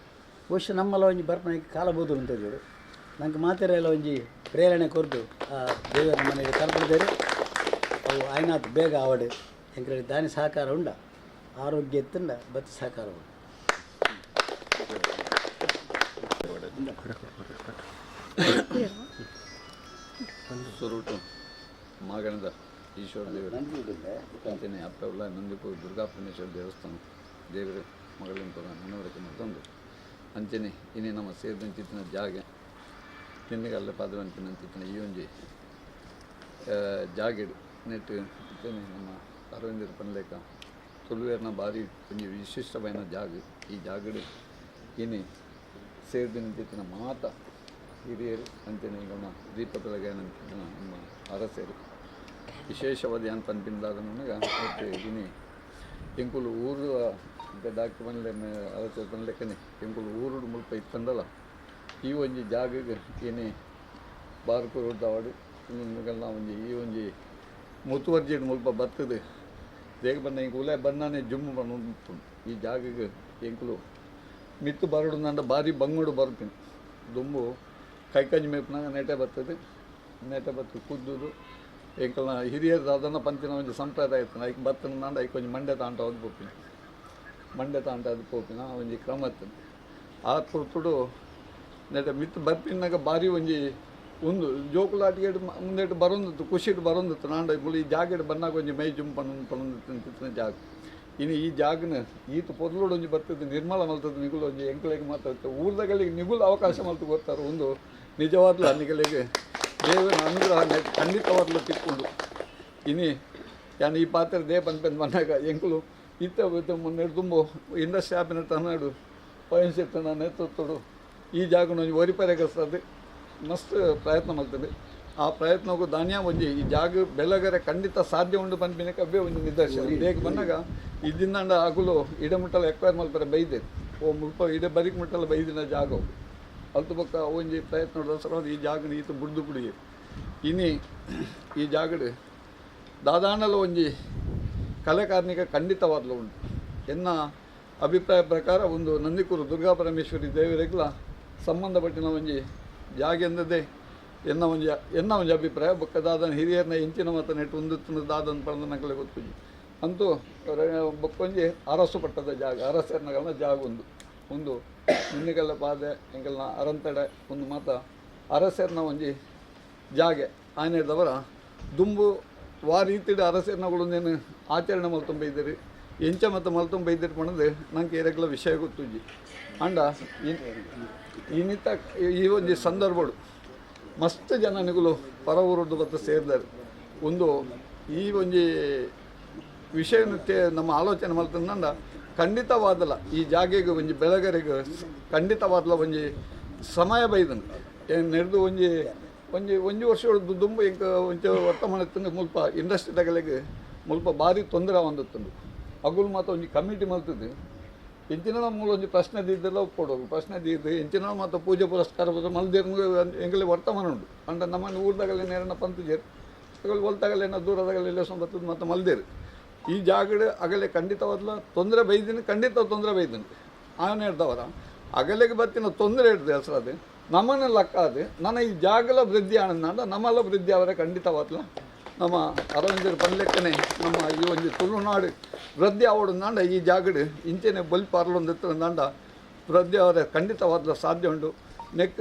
ಬಹುಶಃ ನಮ್ಮಲ್ಲ ಒಂಜಿ ಬರ್ಪಣಕ್ಕೆ ಕಾಲ ಬೋದು ಅಂತ ಹೇಳಿ ನಂಗೆ ಮಾತೆರ ಎಲ್ಲ ಒಂಜಿ ಪ್ರೇರಣೆ ಕೊರದು ಆ ದೇವರ ಮನೆಗೆ ಕರ್ಬಿಡ್ದೇರು ಅವು ಆಯ್ನಾತ್ ಬೇಗ ಆವಡು ಎಂಕಲ್ಲಿ ದಾನಿ ಸಹಕಾರ ಉಂಡ ಆರೋಗ್ಯ ಎತ್ತಂಡ ಬತ್ತಿ ಸಹಕಾರ ಉಂಡು ಸುರುಟು ಮಾಗಣದ ಈಶ್ವರ ದೇವರು ಅಂಚನೆ ಅಪ್ಪೆಲ್ಲ ನಂದಿಪುರ ದುರ್ಗಾಪರಮೇಶ್ವರ ದೇವಸ್ಥಾನ ದೇವರ ಮಗಳಿನ ಪುರ ಮನವರಿಕೆ ಮತ್ತೊಂದು ಅಂಚನೆ ಇನ್ನೇ ನಮ್ಮ ಸೇರಿದಂತಿತ್ತಿನ ಜಾಗ ನಿನ್ನೆಗೆ ಅಲ್ಲೇ ಪಾದವಂತಿನಂತಿತ್ತಿನ ಈ ಒಂಜಿ ಜಾಗೆಡು ನೆಟ್ಟು ನಮ್ಮ ಅರವಿಂದರ ಪನ್ಲೇಕ ತುಳುವೇರ್ನ ಭಾರಿ ಒಂಜಿ ವಿಶಿಷ್ಟమైన ಜಾಗ ಈ ಜಾಗಡು ಇನ್ನೇ ಸೇರಿದಂತಿತ್ತಿನ ಮಾತ ಹಿರಿಯರು ಅಂಚನೆ ಈಗ ದೀಪ ಬೆಳಗಾಯನಂತಿದ್ದ ನಮ್ಮ ಅರಸರು ವಿಶೇಷವಾದ ಏನು ಪನ್ಪಿಂದಾದ ನನಗೆ ಮತ್ತು ಇನಿ ಎಂಕುಲು ಊರು ಡಾಕ್ಟರ್ ಬಂದ್ಲೆ ಅರಸರು ಬಂದ್ಲೆಕ್ಕನೆ ಎಂಕುಲು ಊರು ಮುಲ್ಪ ಇತ್ತಂದಲ್ಲ ಈ ಒಂಜಿ ಜಾಗಗೆ ಏನೇ ಬಾರ್ಕು ರೋಡ್ದಾವಾಡು ಇನ್ನೊಂದುಗೆಲ್ಲ ಒಂಜಿ ಈ ಒಂಜಿ ಮುತುವರ್ಜಿಡ್ ಮುಲ್ಪ ಬರ್ತದೆ ಬೇಗ ಬಂದ ಹಿಂಗೆ ಉಲೆ ಬಂದಾನೆ ಜುಮ್ಮು ಬಂದು ಈ ಜಾಗಗೆ ಎಂಕುಲು ಮಿತ್ತು ಬರಡು ನಂಡ ಭಾರಿ ಬಂಗೋಡು ಬರ್ತೀನಿ ದುಂಬು ಕೈಕಂಜಿ ಮೇಪ್ನಾಗ ನೆಟೆ ಬರ್ತದೆ ನೆಟೆ ಬತ್ತು ಕುದ್ದುದು ಎಂಕಲ್ನ ಹಿರಿಯರು ಅದನ್ನು ಪಂಚಿನ ಒಂಜಿ ಸಂಪ್ರದಾಯ ಇತ್ತು ಐಕ್ ಬತ್ತನ ನಂಡ ಐಕ್ ಒಂಜಿ ಮಂಡ್ಯ ತಾಂಟ ಅದು ಪೋಪಿನ ಮಂಡ್ಯ ತಾಂಟ ಅದು ಪೋಪಿನ ಒಂಜಿ ಕ್ರಮ ಇತ್ತು ಆ ಕುರ್ತುಡು ನೆಟೆ ಮಿತ್ತು ಬರ್ಪಿನಾಗ ಭಾರಿ ಒಂಜಿ ಒಂದು ಜೋಕುಲಾಟಿಗೆ ಮುಂದೆಟ್ಟು ಬರೋಂದಿತ್ತು ಖುಷಿಟ್ಟು ಬರೋಂದಿತ್ತು ನಾಂಡ ಮುಳಿ ಈ ಜಾಗೆಡ್ ಬಂದಾಗ ಒಂಜಿ ಮೈ ಜುಮ್ ಪನ್ನೊಂದಿತ್ತಿನ ಜಾಗ ಇನ್ನು ಈ ಜಾಗನ ಈತ ಪೊರ್ಲೋಡು ಒಂಜಿ ಬರ್ತದೆ ನಿರ್ಮಲ ಮಲ್ತದ್ದು ನಿಗುಲು ಒಂಜಿ ಎಂಕಲಿಗೆ ಮಾತಾಡ್ತದೆ ಊರ್ದಗಳಿಗೆ ನಿಗುಲು ಅವಕಾಶ ಮಲ್ತು ಗೊತ್ತಾರೆ ಒಂದು ನಿಜವಾದ್ಲು ಅನ್ನಿಗಳಿಗೆ ದೇವರ ಅನುಗ್ರಹ ಖಂಡಿತವಾದ್ಲು ತಿಕ್ಕೊಂಡು ಇನ್ನು ಯಾನು ಈ ಪಾತ್ರೆ ದೇ ಪಂಪೆಂದು ಬಂದಾಗ ಎಂಕುಲು ಇತ್ತ ಮೊನ್ನೆ ತುಂಬ ಇಂಡಸ್ಟ್ರಿ ಆಪಿನ ತನ್ನಾಡು ಪಯಣಿಸಿರ್ತಾನೆ ನೇತೃತ್ವಡು ಈ ಜಾಗನ ಒಂಜಿ ಒರಿಪರೆಗಸ್ತದೆ ಮಸ್ತ್ ಪ್ರಯತ್ನ ಮಾಡ್ತದೆ ಆ ಪ್ರಯತ್ನಕ್ಕೂ ಧಾನ್ಯ ಒಂಜಿ ಈ ಜಾಗ ಬೆಳಗರೆ ಖಂಡಿತ ಸಾಧ್ಯ ಉಂಡು ಪನ್ಪಿನಕ್ಕೆ ಅವೇ ಒಂದು ನಿದರ್ಶನ ಬೇಗ ಬಂದಾಗ ಇದ್ದಿಂದಾಂಡ ಹಗಲು ಇಡಮುಟ್ಟಲ್ಲ ಎಕ್ವೈರ್ ಮಲ್ಪರೆ ಬೈದೆ ಓ ಮುಲ್ಪ ಇಡೆ ಬರಿಕ್ ಮುಟ್ಟಲ್ಲ ಬೈದಿನ ಜಾಗ ಅಲ್ತು ಪಕ್ಕ ಒಂಜಿ ಪ್ರಯತ್ನ ನೋಡೋಸ್ಕರ ಈ ಜಾಗನ ಈತ ಬುಡ್ದು ಕುಡಿಗೆ ಇನ್ನು ಈ ಜಾಗಡು ದಾದಾಂಡಲ ಒಂಜಿ ಕಲೆ ಕಾರ್ಮಿಕ ಖಂಡಿತವಾದ್ಲು ಉಂಟು ಎನ್ನ ಅಭಿಪ್ರಾಯ ಪ್ರಕಾರ ಒಂದು ನಂದಿಕೂರು ದುರ್ಗಾಪರಮೇಶ್ವರಿ ದೇವರಿಗೆಲ್ಲ ಸಂಬಂಧಪಟ್ಟಿನ ಒಂಜಿ ಜಾಗ ಎಂದದೇ ಎನ್ನ ಒಂಜಿ ಅಭಿಪ್ರಾಯ ಬೊಕ್ಕ ದಾದನ ಹಿರಿಯರನ್ನ ಹೆಂಚಿನ ಮಾತ ನೆಟ್ಟು ಒಂದು ದಾದನ ಪಡೆದ ನಕಲೆ ಗೊತ್ತುಜಿ ಅಂತೂ ಬೊಕ್ಕೊಂಜಿ ಅರಸು ಪಟ್ಟದ ಜಾಗ ಅರಸರನಗಳ ಜಾಗ ಒಂದು ನಿನ್ನೆಗೆಲ್ಲ ಪಾದೆ ಎಂಕಲ್ನ ಅರಂತಡೆ ಒಂದು ಮಾತ ಅರಸೇರ್ನ ಒಂಜಿ ಜಾಗೆ ಆನೆದವರ ದುಂಬು ರೀತಿಡ್ ಅರಸೇರ್ನಗಳೊಂದೇನು ಆಚರಣೆ ಮಲ್ತೊಂಬೈದಿರಿ ಎಂಚ ಮತ್ತು ಮಲ್ತೊಂಬೈದಿರಿ ಪಣದು ನಂಗೆ ಏರೆಗ್ಲ ವಿಷಯ ಗೊತ್ತುಜಿ ಅಂಡ ಇನ್ನಿತ ಈ ಒಂಜಿ ಸಂದರ್ಭಗಳು ಮಸ್ತ್ ಜನನಿಗಳು ಪರ ಊರದ್ದು ಬತ್ತ ಸೇರಿದಾರೆ ಒಂದು ಈ ಒಂಜಿ ವಿಷಯ ನಮ್ಮ ಆಲೋಚನೆ ಮಲ್ತಂದ ಖಂಡಿತವಾದಲ್ಲ ಈ ಜಾಗೆಗೆ ಒಂಜಿ ಬೆಳಗರಿಗೆ ಖಂಡಿತವಾದಲ್ಲ ಒಂಜಿ ಸಮಯ ಬೈದನು ಏನು ನಡೆದು ಒಂಜಿ ವರ್ಷ ದುಂಬು ಇಂಕ ಒಂಚ ವರ್ತಮಾನ ಎತ್ತಂಗೆ ಮುಲ್ಪ ಇಂಡಸ್ಟ್ರಿ ತಗಲಿಗೆ ಮುಲ್ಪ ಭಾರಿ ತೊಂದರೆ ಹೊಂದುತ್ತಂದು ಅಗುಲು ಮಾತ್ರ ಒಂಜಿ ಕಮಿಟಿ ಮಲ್ತದ್ದು ಎಂಚಿನ ಮೂಲ ಒಂಜಿ ಪ್ರಶ್ನೆ ದಿದ್ದೆಲ್ಲ ಒಪ್ಕೊಡೋದು ಪ್ರಶ್ನೆ ದಿದ್ದು ಎಂಚಿನ ಮಾತ್ರ ಪೂಜೆ ಪುರಸ್ಕಾರ ಮಲ್ದೇರ್ಗೆ ಎಂಗಲೇ ವರ್ತಮಾನ ಉಂಟು ಅಂಡ ನಮ್ಮನ್ನು ಊರ್ದಾಗಲೇ ನೇರನ ಪಂತುಜೇರು ತಗೊಳ್ಳಿ ಹೊಲ್ತಾಗಲೇನ ದೂರದಾಗಲೆಲ್ಲ ಬರ್ತದೆ ಮತ್ತು ಮಲ್ದೇರು ಈ ಜಾಗಡೆ ಅಗಲೇ ಖಂಡಿತವಾದ್ಲ ತೊಂದರೆ ಬೈದಿನಿ ಖಂಡಿತ ತೊಂದರೆ ಬೈದಿನಿ ಅವನು ಹೇಳ್ದವರ ಅಗಲೆಗೆ ಬತ್ತಿನ ತೊಂದರೆ ಹಿಡ್ದು ಹೆಸರದು ನಮ್ಮನ್ನ ಲೆಕ್ಕ ಅದು ನನ್ನ ಈ ಜಾಗಲ ವೃದ್ಧಿ ಆನಂದ ನಮ್ಮೆಲ್ಲ ವೃದ್ಧಿ ಅವರೇ ಖಂಡಿತವಾದ್ಲ ನಮ್ಮ ಅರವಿಂದರ ಪನ್ಲೆಕ್ಕನೆ ನಮ್ಮ ಈ ಒಂದು ತುಳುನಾಡು ವೃದ್ಧಿ ಆವಡಂದಾಂಡ ಈ ಜಾಗಡು ಇಂಚೆನೆ ಬಲ್ಪಾರ್ಲೊಂದು ದಾಂಡ ವೃದ್ಧಿ ಅವರೇ ಖಂಡಿತವಾದ್ಲ ಸಾಧ್ಯ ಉಂಟು ನೆಕ್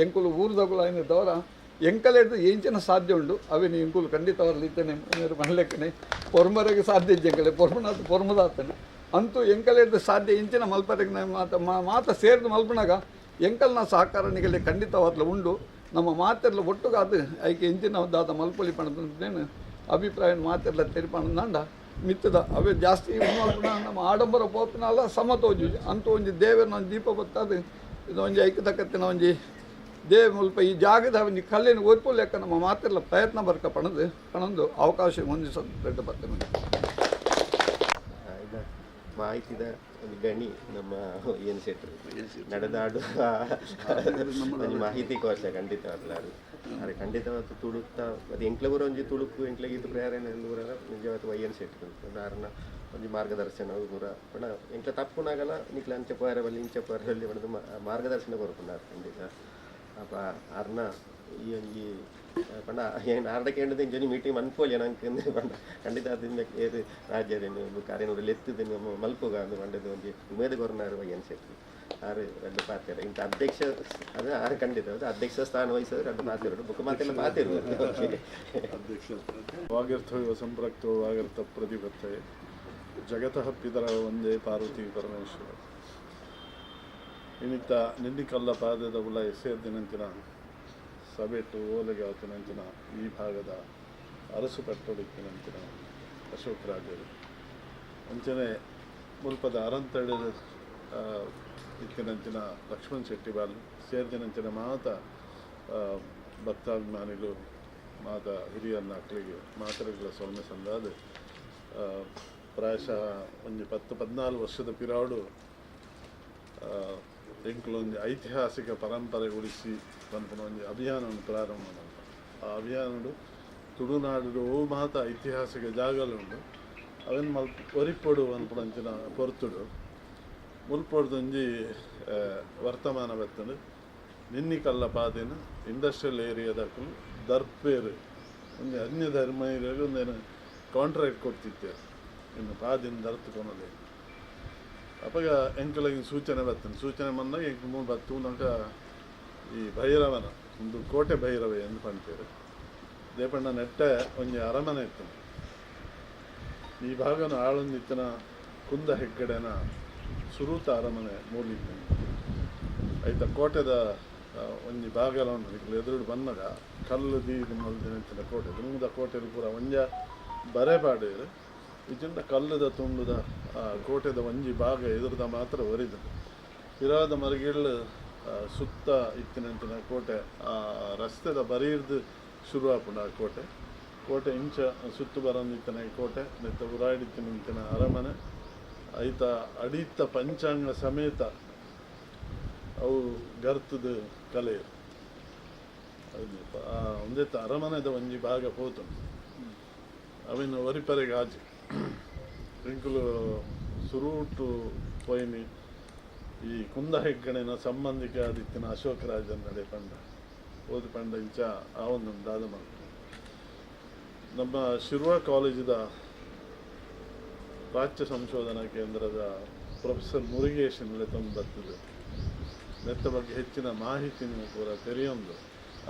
ಎಂಕುಲು ಊರ್ದಗುಲು ಏನಿದ್ದವರ ಎಂಕಲೆಡ್ದು ಎಂಚಿನ ಸಾಧ್ಯ ಉಂಟು ಅವೇನು ಎಂಕುಲು ಖಂಡಿತವಾದ್ಲು ಇತ್ತೇನೆ ಮನ್ಲೆಕ್ಕನೆ ಪೊರ್ಮರೆಗೆ ಸಾಧ್ಯ ಎಂಕಲೆ ಪೊರ್ಮನಾಥ ಪೊರ್ಮದಾತನೆ ಅಂತೂ ಎಂಕಲೆಡ್ದು ಸಾಧ್ಯ ಇಂಚಿನ ಮಲ್ಪರೆಗೆ ಮಾತ ಸೇರಿದು ಮಲ್ಪನಾಗ ಎಂಕಲ್ನ ಸಹಕಾರ ನಿಗಲೆ ಖಂಡಿತವಾದ್ಲು ಉಂಡು ನಮ್ಮ ಮಾತೆಲ್ಲ ಒಟ್ಟುಗಾದು ಐಕೆ ಇಂಚಿನ ದಾದ ಮಲ್ಪೊಲಿ ಪಣದೇನು ಅಭಿಪ್ರಾಯ ಮಾತೆಲ್ಲ ತೆರಿಪಣದಂಡ ಮಿತ್ತದ ಅವೇ ಜಾಸ್ತಿ ಮಲ್ಪನ ನಮ್ಮ ಆಡಂಬರ ಪೋಪಿನಲ್ಲ ಸಮತೋಜು ಅಂತೂ ಒಂಜಿ ದೇವರನ್ನ ಒಂದು ದೀಪ ಬತ್ತದು ಇದು ಒಂಜಿ ಐಕ್ಯತಕ್ಕತ್ತಿನ ಒಂಜಿ ದೇವ ಮುಲ್ಪ ಈ ಜಾಗದ ಒಂಜಿ ಕಲ್ಲಿನ ಒರ್ಪು ಲೆಕ್ಕ ನಮ್ಮ ಮಾತೆಲ್ಲ ಪ್ರಯತ್ನ ಬರ್ಕ ಪಣದು ಅವಕಾಶ ಹೊಂದಿಸೋದು ದೊಡ್ಡ ಬರ್ತೇನೆ ಮಾಹಿತಿದ ಒಂದು ಗಣಿ ನಮ್ಮ ಏನು ಸೆಟ್ರು ನಡೆದಾಡುವ ಮಾಹಿತಿ ಕೋಶ ಖಂಡಿತವಾಗ್ಲ ಅದು ಖಂಡಿತವಾದ ತುಳುಕ್ತಾ ಅದು ಎಂಕ್ಲಗೂರ ಒಂಜಿ ತುಳುಕು ಎಂಕ್ಲಗಿದ್ದು ಪ್ರೇರಣೆ ಎಲ್ಲೂರ ನಿಜವಾದ ವಯ್ಯನ್ ಸೆಟ್ರು ದಾರನ ಒಂಜಿ ಮಾರ್ಗದರ್ಶನ ಕೂಡ ಪಣ ಎಂಕ್ಲ ತಪ್ಪುನಾಗಲ್ಲ ನಿಕ್ಲ ಅಂಚೆ ಪೋಯರವಲ್ಲಿ ಇಂಚೆ ಪೋಯರವಲ್ಲಿ ಪಣದು ಮಾರ್ಗದರ್ಶನ ಕೊರ್ಪುಂಡಾರು ಖಂಡಿತ ಅಪ್ಪ ಅರ್ನ ಈ ಒಂಜಿ ಪಂಡ ಏನು ಆರ್ಡಕ್ಕೆ ಹೇಳಿದ ಇಂಜೊಂಜಿ ಮೀಟಿಂಗ್ ಮನ್ಪೋಲಿ ನಂಗೆ ಪಂಡ ಖಂಡಿತ ಅದರಿಂದ ಏದು ರಾಜ್ಯದೇನು ಕಾರ್ಯನೂರಲ್ಲಿ ಎತ್ತಿದ್ದೇನೆ ಮಲ್ಪುಗ ಅಂದು ಪಂಡದು ಒಂಜಿ ಉಮೇದು ಗೊರ್ನಾರು ಏನು ಸೇರ್ತು ಆರು ಎರಡು ಪಾತ್ರೆ ಇಂಥ ಅಧ್ಯಕ್ಷ ಅದು ಆರು ಖಂಡಿತ ಅದು ಅಧ್ಯಕ್ಷ ಸ್ಥಾನ ವಹಿಸಿದ್ರೆ ಎರಡು ಪಾತ್ರೆ ಬುಕ್ ಮಾತೆಲ್ಲ ಪಾತಿರು ವಾಗಿರ್ತವ ಸಂಪೃಕ್ತೋ ವಾಗಿರ್ತ ಪ್ರತಿಪತ್ತೆ ಜಗತಃ ಪಿತರ ಒಂದೇ ಪಾರ್ವತಿ ಪರಮೇಶ್ವರ ಇನ್ನಿತ್ತ ನಿನ್ನಿಕಲ್ಲ ಪಾದದ ಉಲ ಸೇರ್ದಿನಂತಿನ ಸಭೆಟ್ಟು ಓಲೆಗೆ ಆತನಂತಿನ ಈ ಭಾಗದ ಅರಸು ಕಟ್ಟೊಡಿಕ್ಕಿನಂತಿನ ಅಶೋಕ್ ರಾಜರು ಅಂಚನೆ ಮುಲ್ಪದ ಅರಂತಡೆ ಇಕ್ಕಿನಂಚಿನ ಲಕ್ಷ್ಮಣ್ ಶೆಟ್ಟಿ ಬಾಲ್ ಸೇರ್ದಿನಂಚಿನ ಮಾತ ಭಕ್ತಾಭಿಮಾನಿಗಳು ಮಾತ ಹಿರಿಯನ್ನ ಮಕ್ಕಳಿಗೆ ಮಾತರೆಗಳ ಸೊಲ್ಮೆ ಸಂದಾದ ಪ್ರಾಯಶಃ ಒಂದು 10-14 ವರ್ಷದ ಪಿರಾಡು ಎಂಕ್ಲೊಂದು ಐತಿಹಾಸಿಕ ಪರಂಪರೆ ಉಳಿಸಿ ಪನ್ಪುನ ಒಂದು ಅಭಿಯಾನವನ್ನು ಪ್ರಾರಂಭ ಮಾಡಿದ ಆ ಅಭಿಯಾನಡು ತುಳುನಾಡು ಓ ಮಾತ ಐತಿಹಾಸಿಕ ಜಾಗಗಳುಂಡು ಅವನ್ನು ಒರಿಪೊಡು ಅನ್ಪುಣಂಚಿನ ಪೊರ್ತುಡು ಮುಲ್ಪೊಡ್ದೊಂಜಿ ವರ್ತಮಾನ ಬರ್ತಂಡು ನಿನ್ನಿಕಲ್ಲ ಪಾದಿನ ಇಂಡಸ್ಟ್ರಿಯಲ್ ಏರಿಯಾದಕ್ಕೂ ದರ್ಪೇರು ಒಂದು ಅನ್ಯ ಧರ್ಮ ಏರಿಯಾಗ ಒಂದೇನು ಕಾಂಟ್ರಾಕ್ಟ್ ಕೊಡ್ತಿದ್ದೇವೆ ಇನ್ನು ಪಾದಿನ ದರ್ತುಕೊನೋದೇ ಅಪ್ಪಾಗ ಎಂಕಲಿಗೆ ಸೂಚನೆ ಬರ್ತದೆ ಸೂಚನೆ ಬಂದಾಗ ಎಂಕ್ ಮೂರು ಬತ್ತು ನಂಗೆ ಈ ಭೈರವನ ಒಂದು ಕೋಟೆ ಭೈರವ ಎಂದು ಪಂಡ್ತೇವೆ ದೇಪಣ್ಣ ನೆಟ್ಟ ಒಂಜಿ ಅರಮನೆ ಇತ್ತು ಈ ಭಾಗನ ಆಳೊಂದಿತ್ತಿನ ಕುಂದ ಹೆಗ್ಗಡೆನ ಸುರೂತ ಅರಮನೆ ಮೂಲಿತ್ತು ಆಯ್ತಾ ಕೋಟೆದ ಒಂಜಿ ಭಾಗಲ ಉಂಟು ಎದುರು ಬಂದಾಗ ಕಲ್ಲು ದೀದು ಮಲ್ದಿನ ಕೋಟೆ ದುಂಗದ ಕೋಟೆಲು ಪೂರ ಒಂಜ ಬರೆಪಾಡೇರು ಇಜಿಂದ ಕಲ್ಲದ ತುಂಡುದ ಕೋಟೆದ ಒಂಜಿ ಭಾಗ ಎದುರದ ಮಾತ್ರ ಒರಿದು ಇರಾದ ಮರಗಿళ్ళు ಸುತ್ತ ಇತ್ತಿನಂಚಿನ ಕೋಟೆ ಆ ರಸ್ತೆದ ಬರೀರ್ದು ಶುರು ಆಪುಂಡ ಆ ಕೋಟೆ ಇಂಚ ಸುತ್ತು ಬರಂದಿತ್ತಿನ ಕೋಟೆ ನೆತ್ತ ಉರಾಡಿತ್ತಿನ ಅರಮನೆ ಐತ ಅಡಿತ ಪಂಚಾಂಗ ಸಮೇತ ಅವು ಗರ್ತದ ಕಲೆ ಒಂದೇ ಅರಮನೆದ ಒಂಜಿ ಭಾಗ ಪೋತು ಅವಿನ ಒರಿಪರೆಗೆ ಆಜಿ ಇಂಕುಲು ಸುರೂಟು ಪೊಯ್ನಿ ಈ ಕುಂದ ಹೆಗ್ಗಣಿನ ಸಂಬಂಧಿಕ ಆದಿತ್ತಿನ ಅಶೋಕ್ ರಾಜನ್ ನಡೆ ಪಂಡ ಓದಿ ಪಂಡ ಇಂಚ ಆ ಒಂದು ದಾದ ಮಾಡ್ತಾರೆ ನಮ್ಮ ಶಿರ್ವ ಕಾಲೇಜಿದ ಪ್ರಾಚ್ಯ ಸಂಶೋಧನಾ ಕೇಂದ್ರದ ಪ್ರೊಫೆಸರ್ ಮುರುಗೇಶನ್ ತಂದು ಬರ್ತದೆ ನೆತ್ತ ಬಗ್ಗೆ ಹೆಚ್ಚಿನ ಮಾಹಿತಿನೂ ಪೂರ ತೆರೆಯೊಂದು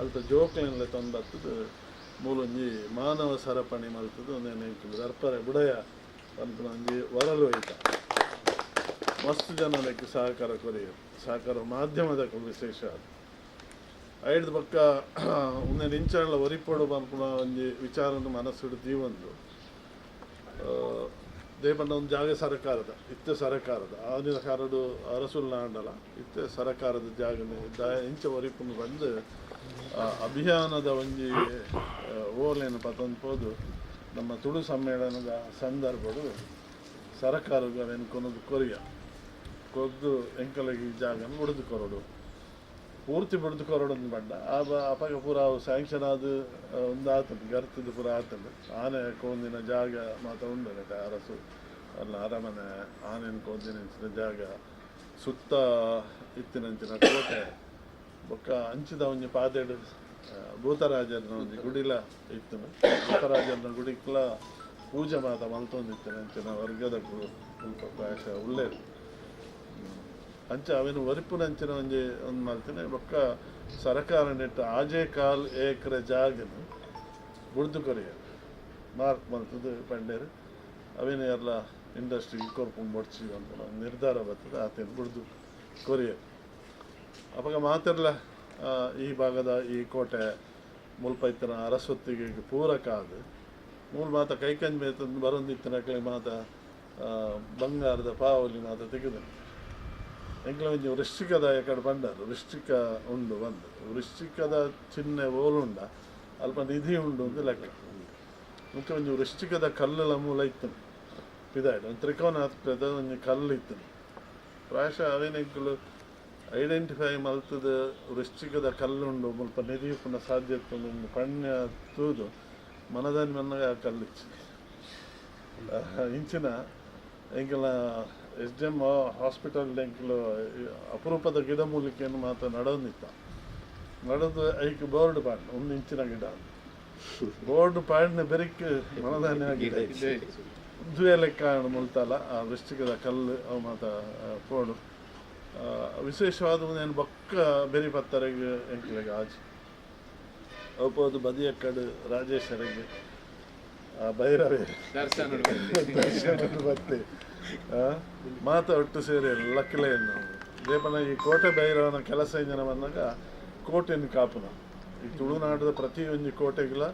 ಅಲ್ತ ಜೋಕ್ಲೆಲ್ಲ ತಂದು ಮೂಲೊಂಜಿ ಮಾನವ ಸರಪಣಿ ಮಲ್ತದ್ದು ನೆನಪು ದರ್ಪರೆ ಬುಡಯ ಅನ್ಪುನ ಒಂಜಿ ಹೊರಲು ಹೋಯ್ತ ಮಸ್ತ್ ಜನಕ್ಕೆ ಸಹಕಾರ ಕೊರೆಯೋದು ಸಹಕಾರ ಮಾಧ್ಯಮದ ವಿಶೇಷ ಅದು ಐದು ಪಕ್ಕ ಉನ್ನೆ ನಿಂಚಲ್ಲ ಒರಿಪೋಡು ಪಂಪುನ ಒಂಜಿ ವಿಚಾರನ ಮನಸ್ಸಿಡ್ತೀವಿ ಒಂದು ದೇಪಂಡ ಒಂದು ಜಾಗ ಸರಕಾರದ ಇತ್ತೆ ಸರಕಾರದ ಆದಿನ ಕಾರಡು ಅರಸುಲ್ನ ಅಂಡಲ ಇತ್ತೆ ಸರಕಾರದ ಜಾಗ ಇಂಚ ಒರಿಪುನು ಬಂದು ಅಭಿಯಾನದ ಒಂಜಿ ಓಲೇನು ಪತಂಪೋದು ನಮ್ಮ ತುಳು ಸಮ್ಮೇಳನದ ಸಂದರ್ಭಡು ಸರಕಾರಗ ಎನ್ಕೊನದು ಕೊರಿಯ ಕೊದ್ದು ಎಂಕಲಗಿ ಜಾಗನ ಬಿಡ್ದು ಕೊರಡು ಪೂರ್ತಿ ಬಿಡ್ದು ಕೊರಡೊಂದು ಬಂಡ ಅಪಗ ಪೂರ ಅವು ಸ್ಯಾಂಕ್ಷನ್ ಆದ ಒಂದು ಆತಂದು ಗರ್ತದ ಪೂರ ಆತಂದು ಆನೆ ಕೊಂದಿನ ಜಾಗ ಮಾತ್ರ ಉಂಡು ಅರಸು ಅಲ್ಲ ಅರಮನೆ ಆನೆನ ಕೊಂದಿನ ಜಾಗ ಸುತ್ತ ಇತ್ತಿನಂಚಿನ ಕೋಟೆ ಬೊಕ್ಕ ಅಂಚಿದ ಒಂಜಿ ಪಾದೆಡು ಭೂತರಾಜನ ಒಂಜಿ ಗುಡಿಲ ಇತ್ತು ಭೂತರಾಜನ ಗುಡಿಕ್ಲ ಪೂಜೆ ಮಾತ ಮಲ್ತೊಂದಿತ್ತು ಅಂಚಿನ ವರ್ಗದ ಸ್ವಲ್ಪ ಪ್ರಾಯಶಃ ಉಳ್ಳೇದು ಅಂಚ ಅವೇನು ಒರಿಪುನಂಚಿನ ಒಂಜಿ ಒಂದು ಮಾಡ್ತೇನೆ ಬೊಕ್ಕ ಸರಕಾರ ನೆಟ್ಟು ಆಜೆ ಕಾಲ್ ಏಕರೆ ಜಾಗನು ಬುಡ್ದು ಕೊರಿಯರು ಮಾರ್ಕ್ ಮಲ್ತದ್ದು ಪಂಡೇರು ಅವೇನು ಎಲ್ಲ ಇಂಡಸ್ಟ್ರಿಗೆ ಕೊರ್ಕೊಂಡು ಬಡ್ಸಿ ಅಂತ ನಿರ್ಧಾರ ಬರ್ತದೆ ಆತೇನು ಬುಡ್ದು ಕೊರಿಯರು ಅವಾಗ ಮಾತಿರಲ್ಲ ಈ ಭಾಗದ ಈ ಕೋಟೆ ಮುಲ್ಪ ಇತ್ತಿನ ಅರಸ್ವತ್ತಿಗೆ ಪೂರಕ ಅದು ಮೂಲ ಮಾತ ಕೈಕಂಜ್ ಮೇತಂದು ಬರೋದಿತ್ತಿನ ಮಾತ ಬಂಗಾರದ ಪಾವಲಿ ಮಾತ ತೆಗೆದು ಎಂಕ್ಲ ಒಂಜಿ ವೃಶ್ಚಿಕದ ಕಡೆ ಬಂಡರು ವೃಶ್ಚಿಕ ಉಂಡು ಬಂದು ವೃಶ್ಚಿಕದ ಚಿಹ್ನೆ ಓಲುಂಡ ಅಲ್ಪ ನಿಧಿ ಉಂಡು ಅಂತ ಲೆಕ್ಕ ಮುಖ್ಯ ಒಂಜಿ ವೃಶ್ಚಿಕದ ಕಲ್ಲುಲ ಮೂಲ ಇತ್ತು ಪಿದಾಯ್ಡು ಒಂದು ತ್ರಿಕೋನಾತ್ಮಕದ ಒಂಜಿ ಕಲ್ಲು ಇತ್ತು ಪ್ರಾಯಶಃ ಅವೇನೆಂಕಲು ಐಡೆಂಟಿಫೈ ಮಲ್ತದ ವೃಶ್ಚಿಕದ ಕಲ್ಲುಂಡು ಮುಲ್ಪ ನಿಧಿ ಉಪ್ಪುನ ಸಾಧ್ಯತೆ ಒಂದು ಪಣ್ಯ ತೂದು ಮನದಾನಿ ಮನ್ನಾಗ ಆ ಕಲ್ಲಿಚ್ಚು ಇಂಚಿನ ಎಂಕಲ SDM ಹಾಸ್ಪಿಟಲ್ ಎಂಕಲು ಅಪರೂಪದ ಗಿಡಮೂಲಿಕೆಯನ್ನು ಮಾತ್ರ ನಡೆದಿತ್ತ ನಡೆದು ಐಕ್ ಬೋರ್ಡ್ ಪಾಂಡ್ ಒಂದು ಇಂಚಿನ ಗಿಡ ಬೋರ್ಡ್ ಪಾಂಡ್ನ ಬೆರಿಕ್ ಮನದಾನಿ ಆಗಿದೆ ದುವೆ ಲೆಕ್ಕ ಮುಲ್ತಲ್ಲ ಆ ವೃಶ್ಚಿಕದ ಕಲ್ಲು ಅವು ಮಾತ ಪೋಡು ವಿಶೇಷವಾದ ಏನು ಬೊಕ್ಕ ಬೆರಿ ಪತ್ತರೆಗೆ ಎಂಕ್ಲೆಗೆ ಆಜಿ ಅವಪ್ಪದು ಬದಿಯ ಕಡೆ ರಾಜೇಶ್ವರಿಗೆ ಭೈರವೇ ದರ್ಶನ ಬತ್ತೆ ಮಾತ ಒಟ್ಟು ಸೇರಿ ಲಕ್ಕಲೆಯನ್ನು ದೇಪನ ಈ ಕೋಟೆ ಭೈರವನ ಕೆಲಸ ಜನ ಬಂದಾಗ ಕೋಟೆಯನ್ನು ಕಾಪುನ ಈ ತುಳುನಾಡದ ಪ್ರತಿ ಒಂಜಿ ಕೋಟೆಗಳ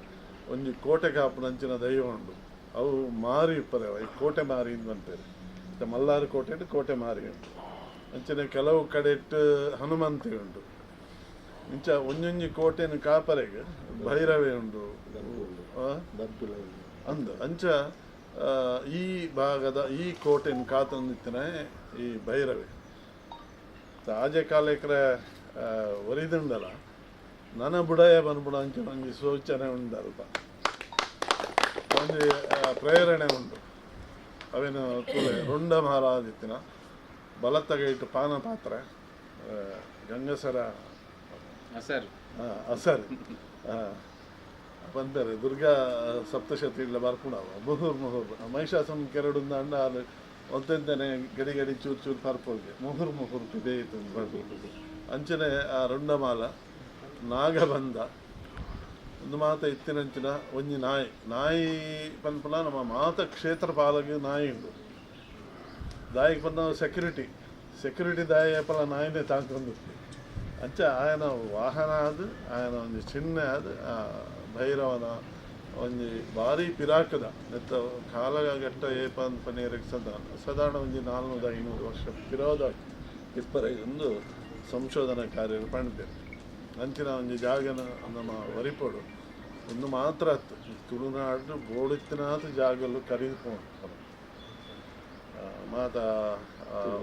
ಒಂಜಿ ಕೋಟೆ ಕಾಪುನ ಅಂಚಿನ ದೈವ ಉಂಡು ಅವು ಮಾರಿ ಇಪ್ಪರೆ ಈ ಕೋಟೆ ಮಾರಿ ಅಂತೇಳಿ ಮಲ್ಲಾರು ಕೋಟೆ ಕೋಟೆ ಮಾರಿ ಉಂಟು ಅಂಚನೆ ಕೆಲವು ಕಡೆ ಇಟ್ಟು ಹನುಮಂತಿ ಉಂಟು ಇಂಚ ಒಂಜೊಂಜಿ ಕೋಟೆಯನ್ನು ಕಾಪರೆಗೆ ಭೈರವೇ ಉಂಡು ಅಂದು ಅಂಚ ಈ ಭಾಗದ ಈ ಕೋಟೆಯನ್ನು ಕಾತಂದಿತ್ತನೇ ಈ ಭೈರವಿ ಆಜೆ ಕಾಲಕ್ರ ಒರಿದುಂಡಲ್ಲ ನನ್ನ ಬುಡಯ ಬಂದ್ಬಿಡ ಅಂಚೆ ಒಂಜಿ ಸೂಚನೆ ಉಂಡಲ್ಪ ಒಂಜಿ ಪ್ರೇರಣೆ ಉಂಟು ಅವೇನು ರುಂಡ ಮಹಾರಾದಿತ್ತಿನ ಬಲತ್ತಗೆ ಇಟ್ಟು ಪಾನ ಪಾತ್ರೆ ಗಂಗಸರ ಅಸರ್ ಬಂದರೆ ದುರ್ಗಾ ಸಪ್ತಶತಿ ಇಲ್ಲ ಬರ್ಪುಣವ ಮುಹುರ್ ಮಹಿಷಾಸನ ಕೆರಡುಂದ ಅಂಡ ಅಲ್ಲಿ ಒಂತೆಂತನೇ ಗಡಿ ಗಡಿ ಚೂರು ಚೂರು ಪರ್ಪೋಗೆ ಮುಹುರ್ ಬೇಯಿತು ಬರ್ಬೋದು ಅಂಚನೆ ಆ ರುಂಡಮಾಲ ನಾಗಬಂಧ ಒಂದು ಮಾತ ಇತ್ತಿನಂಚಿನ ಒಂಜಿ ನಾಯಿ ಪನ್ಪುನ ನಮ್ಮ ಮಾತ ಕ್ಷೇತ್ರ ಪಾಲಗೆ ನಾಯಿ ಉಂಟು ದಾಯಿಗೆ ಬಂದ ಸೆಕ್ಯೂರಿಟಿ ದಾಯಿ ಪಲ ನಾಯಿನೇ ತಾಂಕೊಂಡು ಅಂಚ ಆಯನ ವಾಹನ ಅದು ಆಯನ ಒಂದು ಚಿಹ್ನೆ ಅದು ಭೈರವನ ಒಂಜಿ ಭಾರಿ ಪಿರಾಕದ ನೆತ್ತ ಕಾಲಗಟ್ಟ ಏಪ ಅಂತ ಪನೇರಿಗೆ ಸಾಧಾರಣ ಒಂಜಿ 400-500 ವರ್ಷ ಪಿರೋದ ಇಪ್ಪರೆ ಒಂದು ಸಂಶೋಧನಾ ಕಾರ್ಯ ಪಂಡಿದ್ದೇವೆ ಅಂಚಿನ ಒಂಜಿ ಜಾಗನ ನಮ್ಮ ವರಿಪೋಡು ಒಂದು ಮಾತ್ರ ಹತ್ತು ತುಳುನಾಡು ಬೋಡಿತ್ತಿನಾಥ ಜಾಗಲು ಕರೀದುಕೊಂಡು ಮಾತ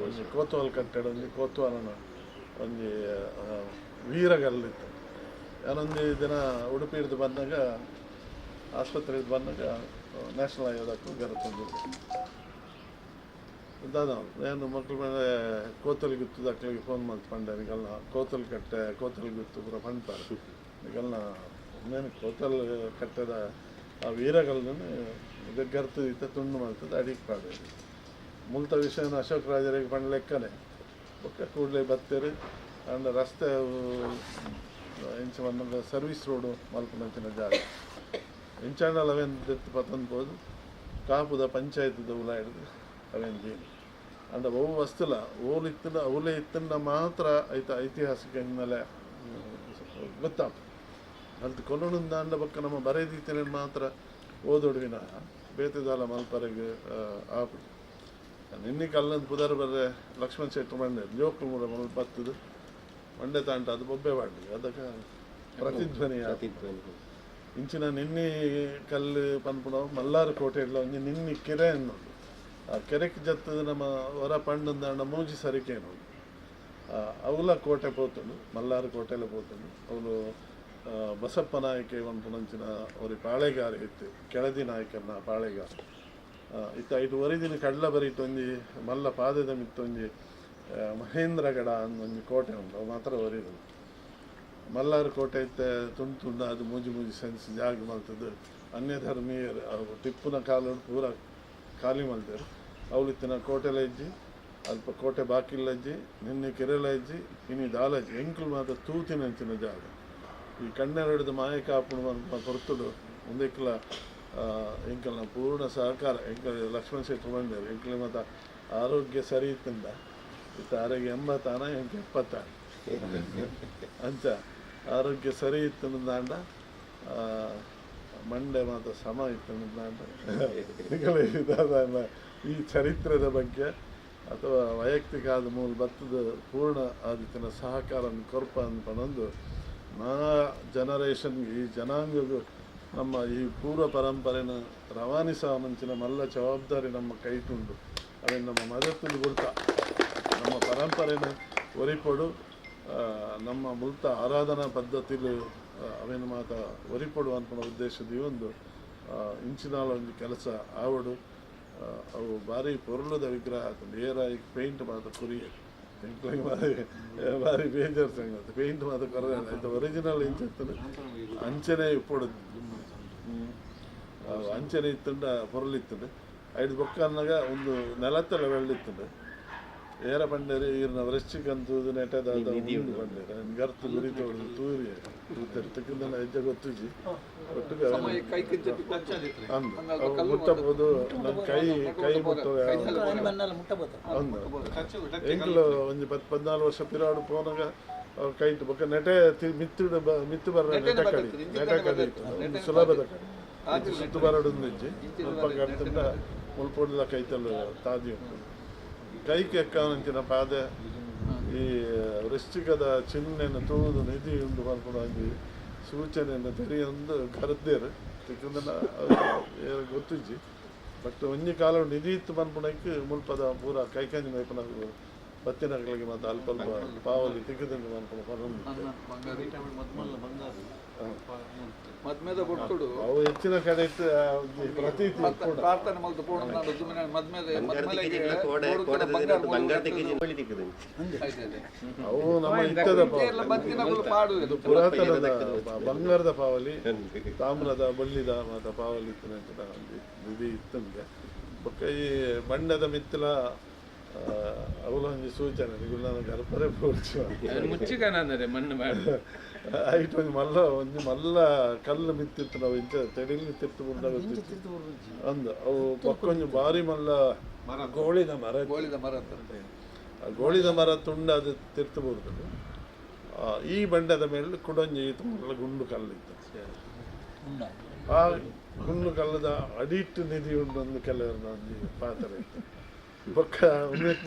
ಒಂಜಿ ಕೋತ್ವಾಲ್ ಕಟ್ಟಡ ಒಂಜಿ ಕೋತ್ವಾಲನ ಒಂಜಿ ವೀರಗಲ್ಲಿತ್ತು ನಾನೊಂದು ದಿನ ಉಡುಪಿ ಹಿಡಿದು ಬಂದಾಗ ಆಸ್ಪತ್ರೆ ಹಿಡಿದು ಬಂದಾಗ ನ್ಯಾಷನಲ್ ಆಯೋಗಕ್ಕೂ ಗರತಂದು ನಾನು ಮಕ್ಕಳ ಮೇಲೆ ಕೋತಲ್ ಗುತ್ತದ ಅಕ್ಕಳಿಗೆ ಫೋನ್ ಮಾಡಿ ಪಂಡನಿಗೆಲ್ಲ ಕೋತಲ್ ಕಟ್ಟೆ ಕೋತಲ್ ಗುತ್ತು ಪೂರ ಪಂಡ್ತಾರೆ ಈಗೆಲ್ಲ ಇನ್ನೇನು ಕೋತಲ್ ಕಟ್ಟೆದ ಆ ವೀರಗಲ್ಲನ್ನು ಗರ್ತದಿತ್ತ ತುಂಡು ಮಾಡ್ತದೆ ಅಡಿಗೆ ಪಾಡ ಮುಲ್ತ ವಿಷಯನ ಅಶೋಕ್ ರಾಜರಿಗೆ ಪಂಡ ಲೆಕ್ಕನೆ ಬೊಕ್ಕ ಕೂಡಲೇ ಬತ್ತೇರು ಅಂಡ ರಸ್ತೆ ಇಂಚ ಒಂದು ಸರ್ವಿಸ್ ರೋಡು ಮಲ್ಪನಂಚಿನ ಜಾಗ ಇಂಚಾಂಡಲ್ ಅವೇನು ದೆತ್ತು ಪತ್ತನ್ಬೋದು ಕಾಪುದ ಪಂಚಾಯತ್ದ ಉಲ ಹಿಡಿದು ಅವೇನು ಜೀನಿ ಅಂಡ ಅವು ವಸ್ತುಲ ಓಲಿತ್ತಿನ ಅವಲೇ ಇತ್ತಿನ ಮಾತ್ರ ಐತಿಹಾಸಿಕ ಹಿನ್ನೆಲೆ ಗೊತ್ತಾಗ್ತದೆ ಅಲ್ಲಿ ಕೊಲ್ಲುಂದ ಅಂಡ ಬಕ್ಕ ನಮ್ಮ ಬರೆದೀತಿನ ಮಾತ್ರ ಓದೊಡುವಿನ ಬೇತೆದಾಲ ಮಲ್ಪರೆಗೆ ಆಪುದು ನಿನ್ನೆ ಕಲ್ಲಂದು ಪುದರ್ ಬರ್ರೆ ಲಕ್ಷ್ಮಣ್ ಶೆಟ್ಟಿ ಮಂಡೆ ಜೋಕು ಮೂಡ ಮಲ್ಪತ್ತದು ಮಂಡೆ ತಾಂಟ ಅದು ಬೊಬ್ಬೆ ಬಾಡ್ಲಿ ಅದಕ್ಕೆ ಪ್ರತಿಧ್ವನಿ ಇಂಚಿನ ನಿನ್ನೆ ಕಲ್ಲು ಪನ್ಪುಣ ಮಲ್ಲಾರು ಕೋಟೆಡ್ಲ ಒಂಜಿ ನಿನ್ನೆ ಕೆರೆ ಅನ್ನೋದು ಆ ಕೆರೆಗೆ ಜತ್ತದು ನಮ್ಮ ಹೊರ ಪಂಡದ ಮೂಜಿ ಸರಿಕೆ ಅನ್ನೋದು ಅವಲ ಕೋಟೆ ಪೋತುಂಡು ಮಲ್ಲಾರು ಕೋಟೆಲ್ಲ ಪೋತುಂಡು ಅವಳು ಬಸಪ್ಪ ನಾಯಕ ಪಂಪುನಂಚಿನ ಅವ್ರಿಗೆ ಪಾಳೆಗಾರ ಇತ್ತು ಕೆಳದಿ ನಾಯಕನ ಪಾಳೆಗಾರ ಇತ್ತ ಇಟ್ಟು ಒರಿದಿನ ಕಡ್ಲ ಬರೀಟ್ ಒಂಜಿ ಮಲ್ಲ ಪಾದದ ಮಿತ್ತೊಂಜಿ ಮಹೇಂದ್ರಗಡ ಅನ್ನೊಂಜಿ ಕೋಟೆ ಉಂಟು ಅವು ಮಾತ್ರ ಒರಿದು ಮಲ್ಲಾರು ಕೋಟೆ ಇತ್ತೆ ತುಂಡು ಅದು ಮೂಜಿ ಸೆನ್ಸ್ ಜಾಗ ಮಲ್ತದ್ದು ಅನ್ಯ ಧರ್ಮೀಯರು ಅವು ಟಿಪ್ಪುನ ಕಾಲು ಪೂರ ಖಾಲಿ ಮಲ್ತರು ಅವಳಿತ್ತಿನ ಕೋಟೆಲ ಇಜ್ಜಿ ಅಲ್ಪ ಕೋಟೆ ಬಾಕಿಲ್ಲ ಇಜ್ಜಿ ನಿನ್ನೆ ಕೆರೆಲ ಇಜ್ಜಿ ಇನಿ ದಾಲಜ್ಜಿ ಎಂಕುಲು ಮಾತ್ರ ತೂತಿನಂಚಿನ ಜಾಗ ಈ ಕಣ್ಣೆರಡು ಮಾಯ ಕಾಪುಡು ಹೊರತುಡು ಮುಂದೆಕ್ಕಲ ಎಂಕಲ್ನ ಪೂರ್ಣ ಸಹಕಾರ ಎಂಕಲ್ ಲಕ್ಷ್ಮಣ ಶೆಟ್ಟಿ ಬಂದರು ಎಂಕಲ್ ಮತ್ತು ಆರೋಗ್ಯ ಸರಿ ಇತ್ತಿಂದ ಇತ್ತ ಆರೋಗ್ಯ 80 ಎಂಕ 70 ಅಂಚ ಆರೋಗ್ಯ ಸರಿ ಇತ್ತಿಂದಾಂಡ ಮಂಡೆ ಮಾತ್ರ ಸಮ ಇತ್ತಿಂದಾಂಡ ಈ ಚರಿತ್ರದ ಬಗ್ಗೆ ಅಥವಾ ವೈಯಕ್ತಿಕ ಆದ ಮೂಲ ಭತ್ತದ ಪೂರ್ಣ ಆದಿತ್ಯನ ಸಹಕಾರ ಕೊರಪ ಅನ್ಪನೊಂದು ನಾ ಜನರೇಷನ್ಗೆ ಈ ಜನಾಂಗಗೂ ನಮ್ಮ ಈ ಪೂರ್ವ ಪರಂಪರೆನ ರವಾನಿಸುವಂಚಿನ ಮಲ್ಲ ಜವಾಬ್ದಾರಿ ನಮ್ಮ ಕೈಟುಂಡು ಅದನ್ನು ನಮ್ಮ ಮದತ್ತಲ್ಲಿ ಬಿಡ್ತಾ ನಮ್ಮ ಪರಂಪರೆನ ಒರಿಪೊಡು ನಮ್ಮ ಮುಲ್ತ ಆರಾಧನಾ ಪದ್ಧತಿಲು ಅವೇನು ಮಾತ ಒರಿಪೊಡು ಅನ್ಪೋ ಉದ್ದೇಶದ ಒಂದು ಇಂಚಿನಾಳ ಒಂದು ಕೆಲಸ ಆವಡು ಅವು ಭಾರಿ ಪೊರ್ಲುದ ವಿಗ್ರಹ ಆತಂದು ಏರಾಯಿ ಪೇಂಟ್ ಮಾತ ಕುರಿಯ ಭಾರಿ ಬೇಜಾರು ಸಂಗತಿ ಪೇಂಟ್ ಮಾತ ಕೊರ ಆಯ್ತು ಒರಿಜಿನಲ್ ಇಂಚಿರ್ತದೆ ಅಂಚನೆ ಇಪ್ಪೊಡುದು ಅಂಚನೆ ಇತ್ತಂಡ ಪೊರಲಿತ್ತಂಡು ಐದು ಬೊಕ್ಕ ಅನ್ನಗ ಒಂದು ನೆಲತ್ತಲ್ಲ ಬೆಳ್ಳಿತ್ತಂಡು ಏರ ಪಂಡೇರಿ ಈರ್ನ ವೃಶ್ಚಿಕಂತೂ ನೆಟದ ಪಂಡೇರ ಗರ್ತು ಗುರಿ ತೋಡು ತೂರಿ ತಕ್ಕಿಂದ ಹೆಜ್ಜೆ ಗೊತ್ತಿಜಿ ಒಟ್ಟಿಗೆ ಅಂದು ಮುಟ್ಟಬಹುದು ನನ್ನ ಕೈ ಮುಟ್ಟವೆ ಎಂಕ್ಲು ಒಂದು 14 ವರ್ಷ ಪಿರಾಡು ಪೋನಾಗ ಕೈಟ್ ಬೊಕ್ಕ ನೆಟೆ ಮಿತ್ತು ಬರ ನೆಟ ಕಡಿ ಸುಲಭದ ಕಡೆ ಸುತ್ತು ಬರಡು ಇಜ್ಜಿ ಸ್ವಲ್ಪ ಕಡ್ತಿಂದ ಮುಲ್ಪೊಡ್ಲ ಕೈತಲ್ಲ ತಾಜಿ ಉಂಟು ಕೈಗೆ ಎಕ್ಕಂಚಿನ ಪಾದೆ ಈ ವೃಶ್ಚಿಕದ ಚಿಹ್ನೆಯನ್ನು ತುಳಿದು ನಿಧಿ ಉಂಡು ಮಾಡ್ಕೊಂಡು ಸೂಚನೆಯನ್ನು ತೆರೆಯೊಂದು ಕರೆದೇರು ತಿಕ್ಕಂದನ ಗೊತ್ತಿಜ್ಜಿ ಬಟ್ ಒಂಜಿ ಕಾಲ ನಿಧಿ ಇತ್ತು ಬಂದ್ಬಿಡಕ್ಕೆ ಮುಲ್ಪದ ಪೂರ ಕೈಕಂಜಿ ಮೈಪನ ಬತ್ತಿನಗಳಿಗೆ ಮತ್ತು ಅಲ್ಪ ಪಾವಲಿ ತಿಕ್ಕದಿಂದ ಮಾಡ್ಕೊಂಡು ಮದ್ಮೇದ ಕೊಟ್ಟುಡು ಅವು ಹೆಚ್ಚಿನ ಕಡೆ ಇತ್ತು ಪ್ರತೀತಿ ಪ್ರಾರ್ಥನೆ ಮಲ್ತು ಪೋಣ ಅವು ನಮ್ಮ ಇತ್ತದ ಇದು ಪುರಾತನದ ಬಂಗಾರದ ಪಾವಲಿ ತಾಮ್ರದ ಬಳ್ಳಿದ ಮತ್ತು ಪಾವಲಿ ಇತ್ತಿನ ನಿಧಿ ಇತ್ತಂಗೆ ಬೊಕ್ಕ ಈ ಬಣ್ಣದ ಮಿತ್ತಲ ಅವಲೊಂದು ಸೂಚನೆ ನನಗೆ ಅರ್ಪರೆ ಮುಚ್ಚಿಕನಂದರೆ ಮಣ್ಣು ಆಯ್ತು ಒಂದು ಮಲ್ಲ ಕಲ್ಲು ಮಿತ್ತಿತ್ತು ನಾವು ಇಂಚ ತೆಡಿಲಿ ತಿರ್ತು ಮುಂದಾಗ ಅಂದು ಅವು ಪಕ್ಕೊಂದು ಭಾರಿ ಮಲ್ಲ ಗೋಳಿದ ಮರ ಗೋಳಿದ ಮರ ತುಂಡ ಅದು ತಿರ್ತು ಬರ್ತದೆ ಈ ಬಂಡದ ಮೇಲೆ ಕುಡೊಂಜಿ ತುಂಬ ಗುಂಡು ಕಲ್ಲಿತ್ತು ಆ ಗುಂಡು ಕಲ್ಲದ ಅಡಿಟ್ಟು ನಿಧಿ ಉಂಡು ಒಂದು ಕೆಲವರು ಪಾತ್ರ ಇತ್ತು ಬೊಕ್ಕ ಉಮೇಕ್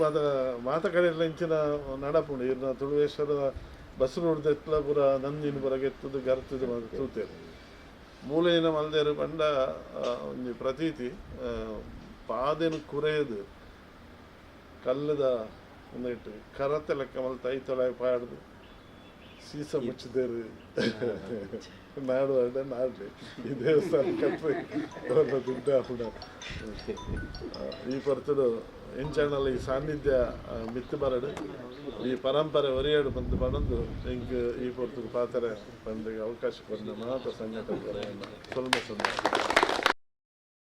ಮಾತ ಕಡೆ ಎಲ್ಲ ಇಂಚಿನ ನಡಪುಂಡು ಇರ್ನ ತುಳುವೇಶ್ವರ ಬಸ್ರು ಹೊಡೆದ ಎತ್ತಲ ಪೂರ ನಂದಿನ ಪುರ ಗೆತ್ತದು ಗರ್ತದು ತೂತೇರು ಮೂಲೆಯಿನ ಮಲ್ದೇರು ಬಂಡ ಒಂದು ಪ್ರತೀತಿ ಪಾದೆನು ಕುರೆಯದು ಕಲ್ಲದ ಒಂದಿಟ್ಟು ಕರತೆ ಲೆಕ್ಕ ಮಲ್ತ ಐತೊಳ ಪಾಡ್ದು ಸೀಸ ಮುಚ್ಚಿದೇರು ನಾಡು ನಾಡ್ಲಿ ಈ ದೇವಸ್ಥಾನ ಕಟ್ಟಿ ದುಡ್ಡು ಹಾಪುಡ ಈ ಪರ್ತಡು ಎಂಚಾಣಲ್ಲಿ ಈ ಸಾನ್ನಿಧ್ಯ ಮಿತ್ತು ಬರಡು ಈ ಪರಂಪರೆ ಒರಿಯಾಡು ಬಂದು ಪಡಂದು ಇಂಕ್ ಈ ಪೊರ್ತುಡು ಪಾತ್ರೆ ಬಂದಿಗೆ ಅವಕಾಶ ಕೊಡ ಮಾತ್ರ ಸಂಘಟನೆ ಸ್ವಲ್ಪ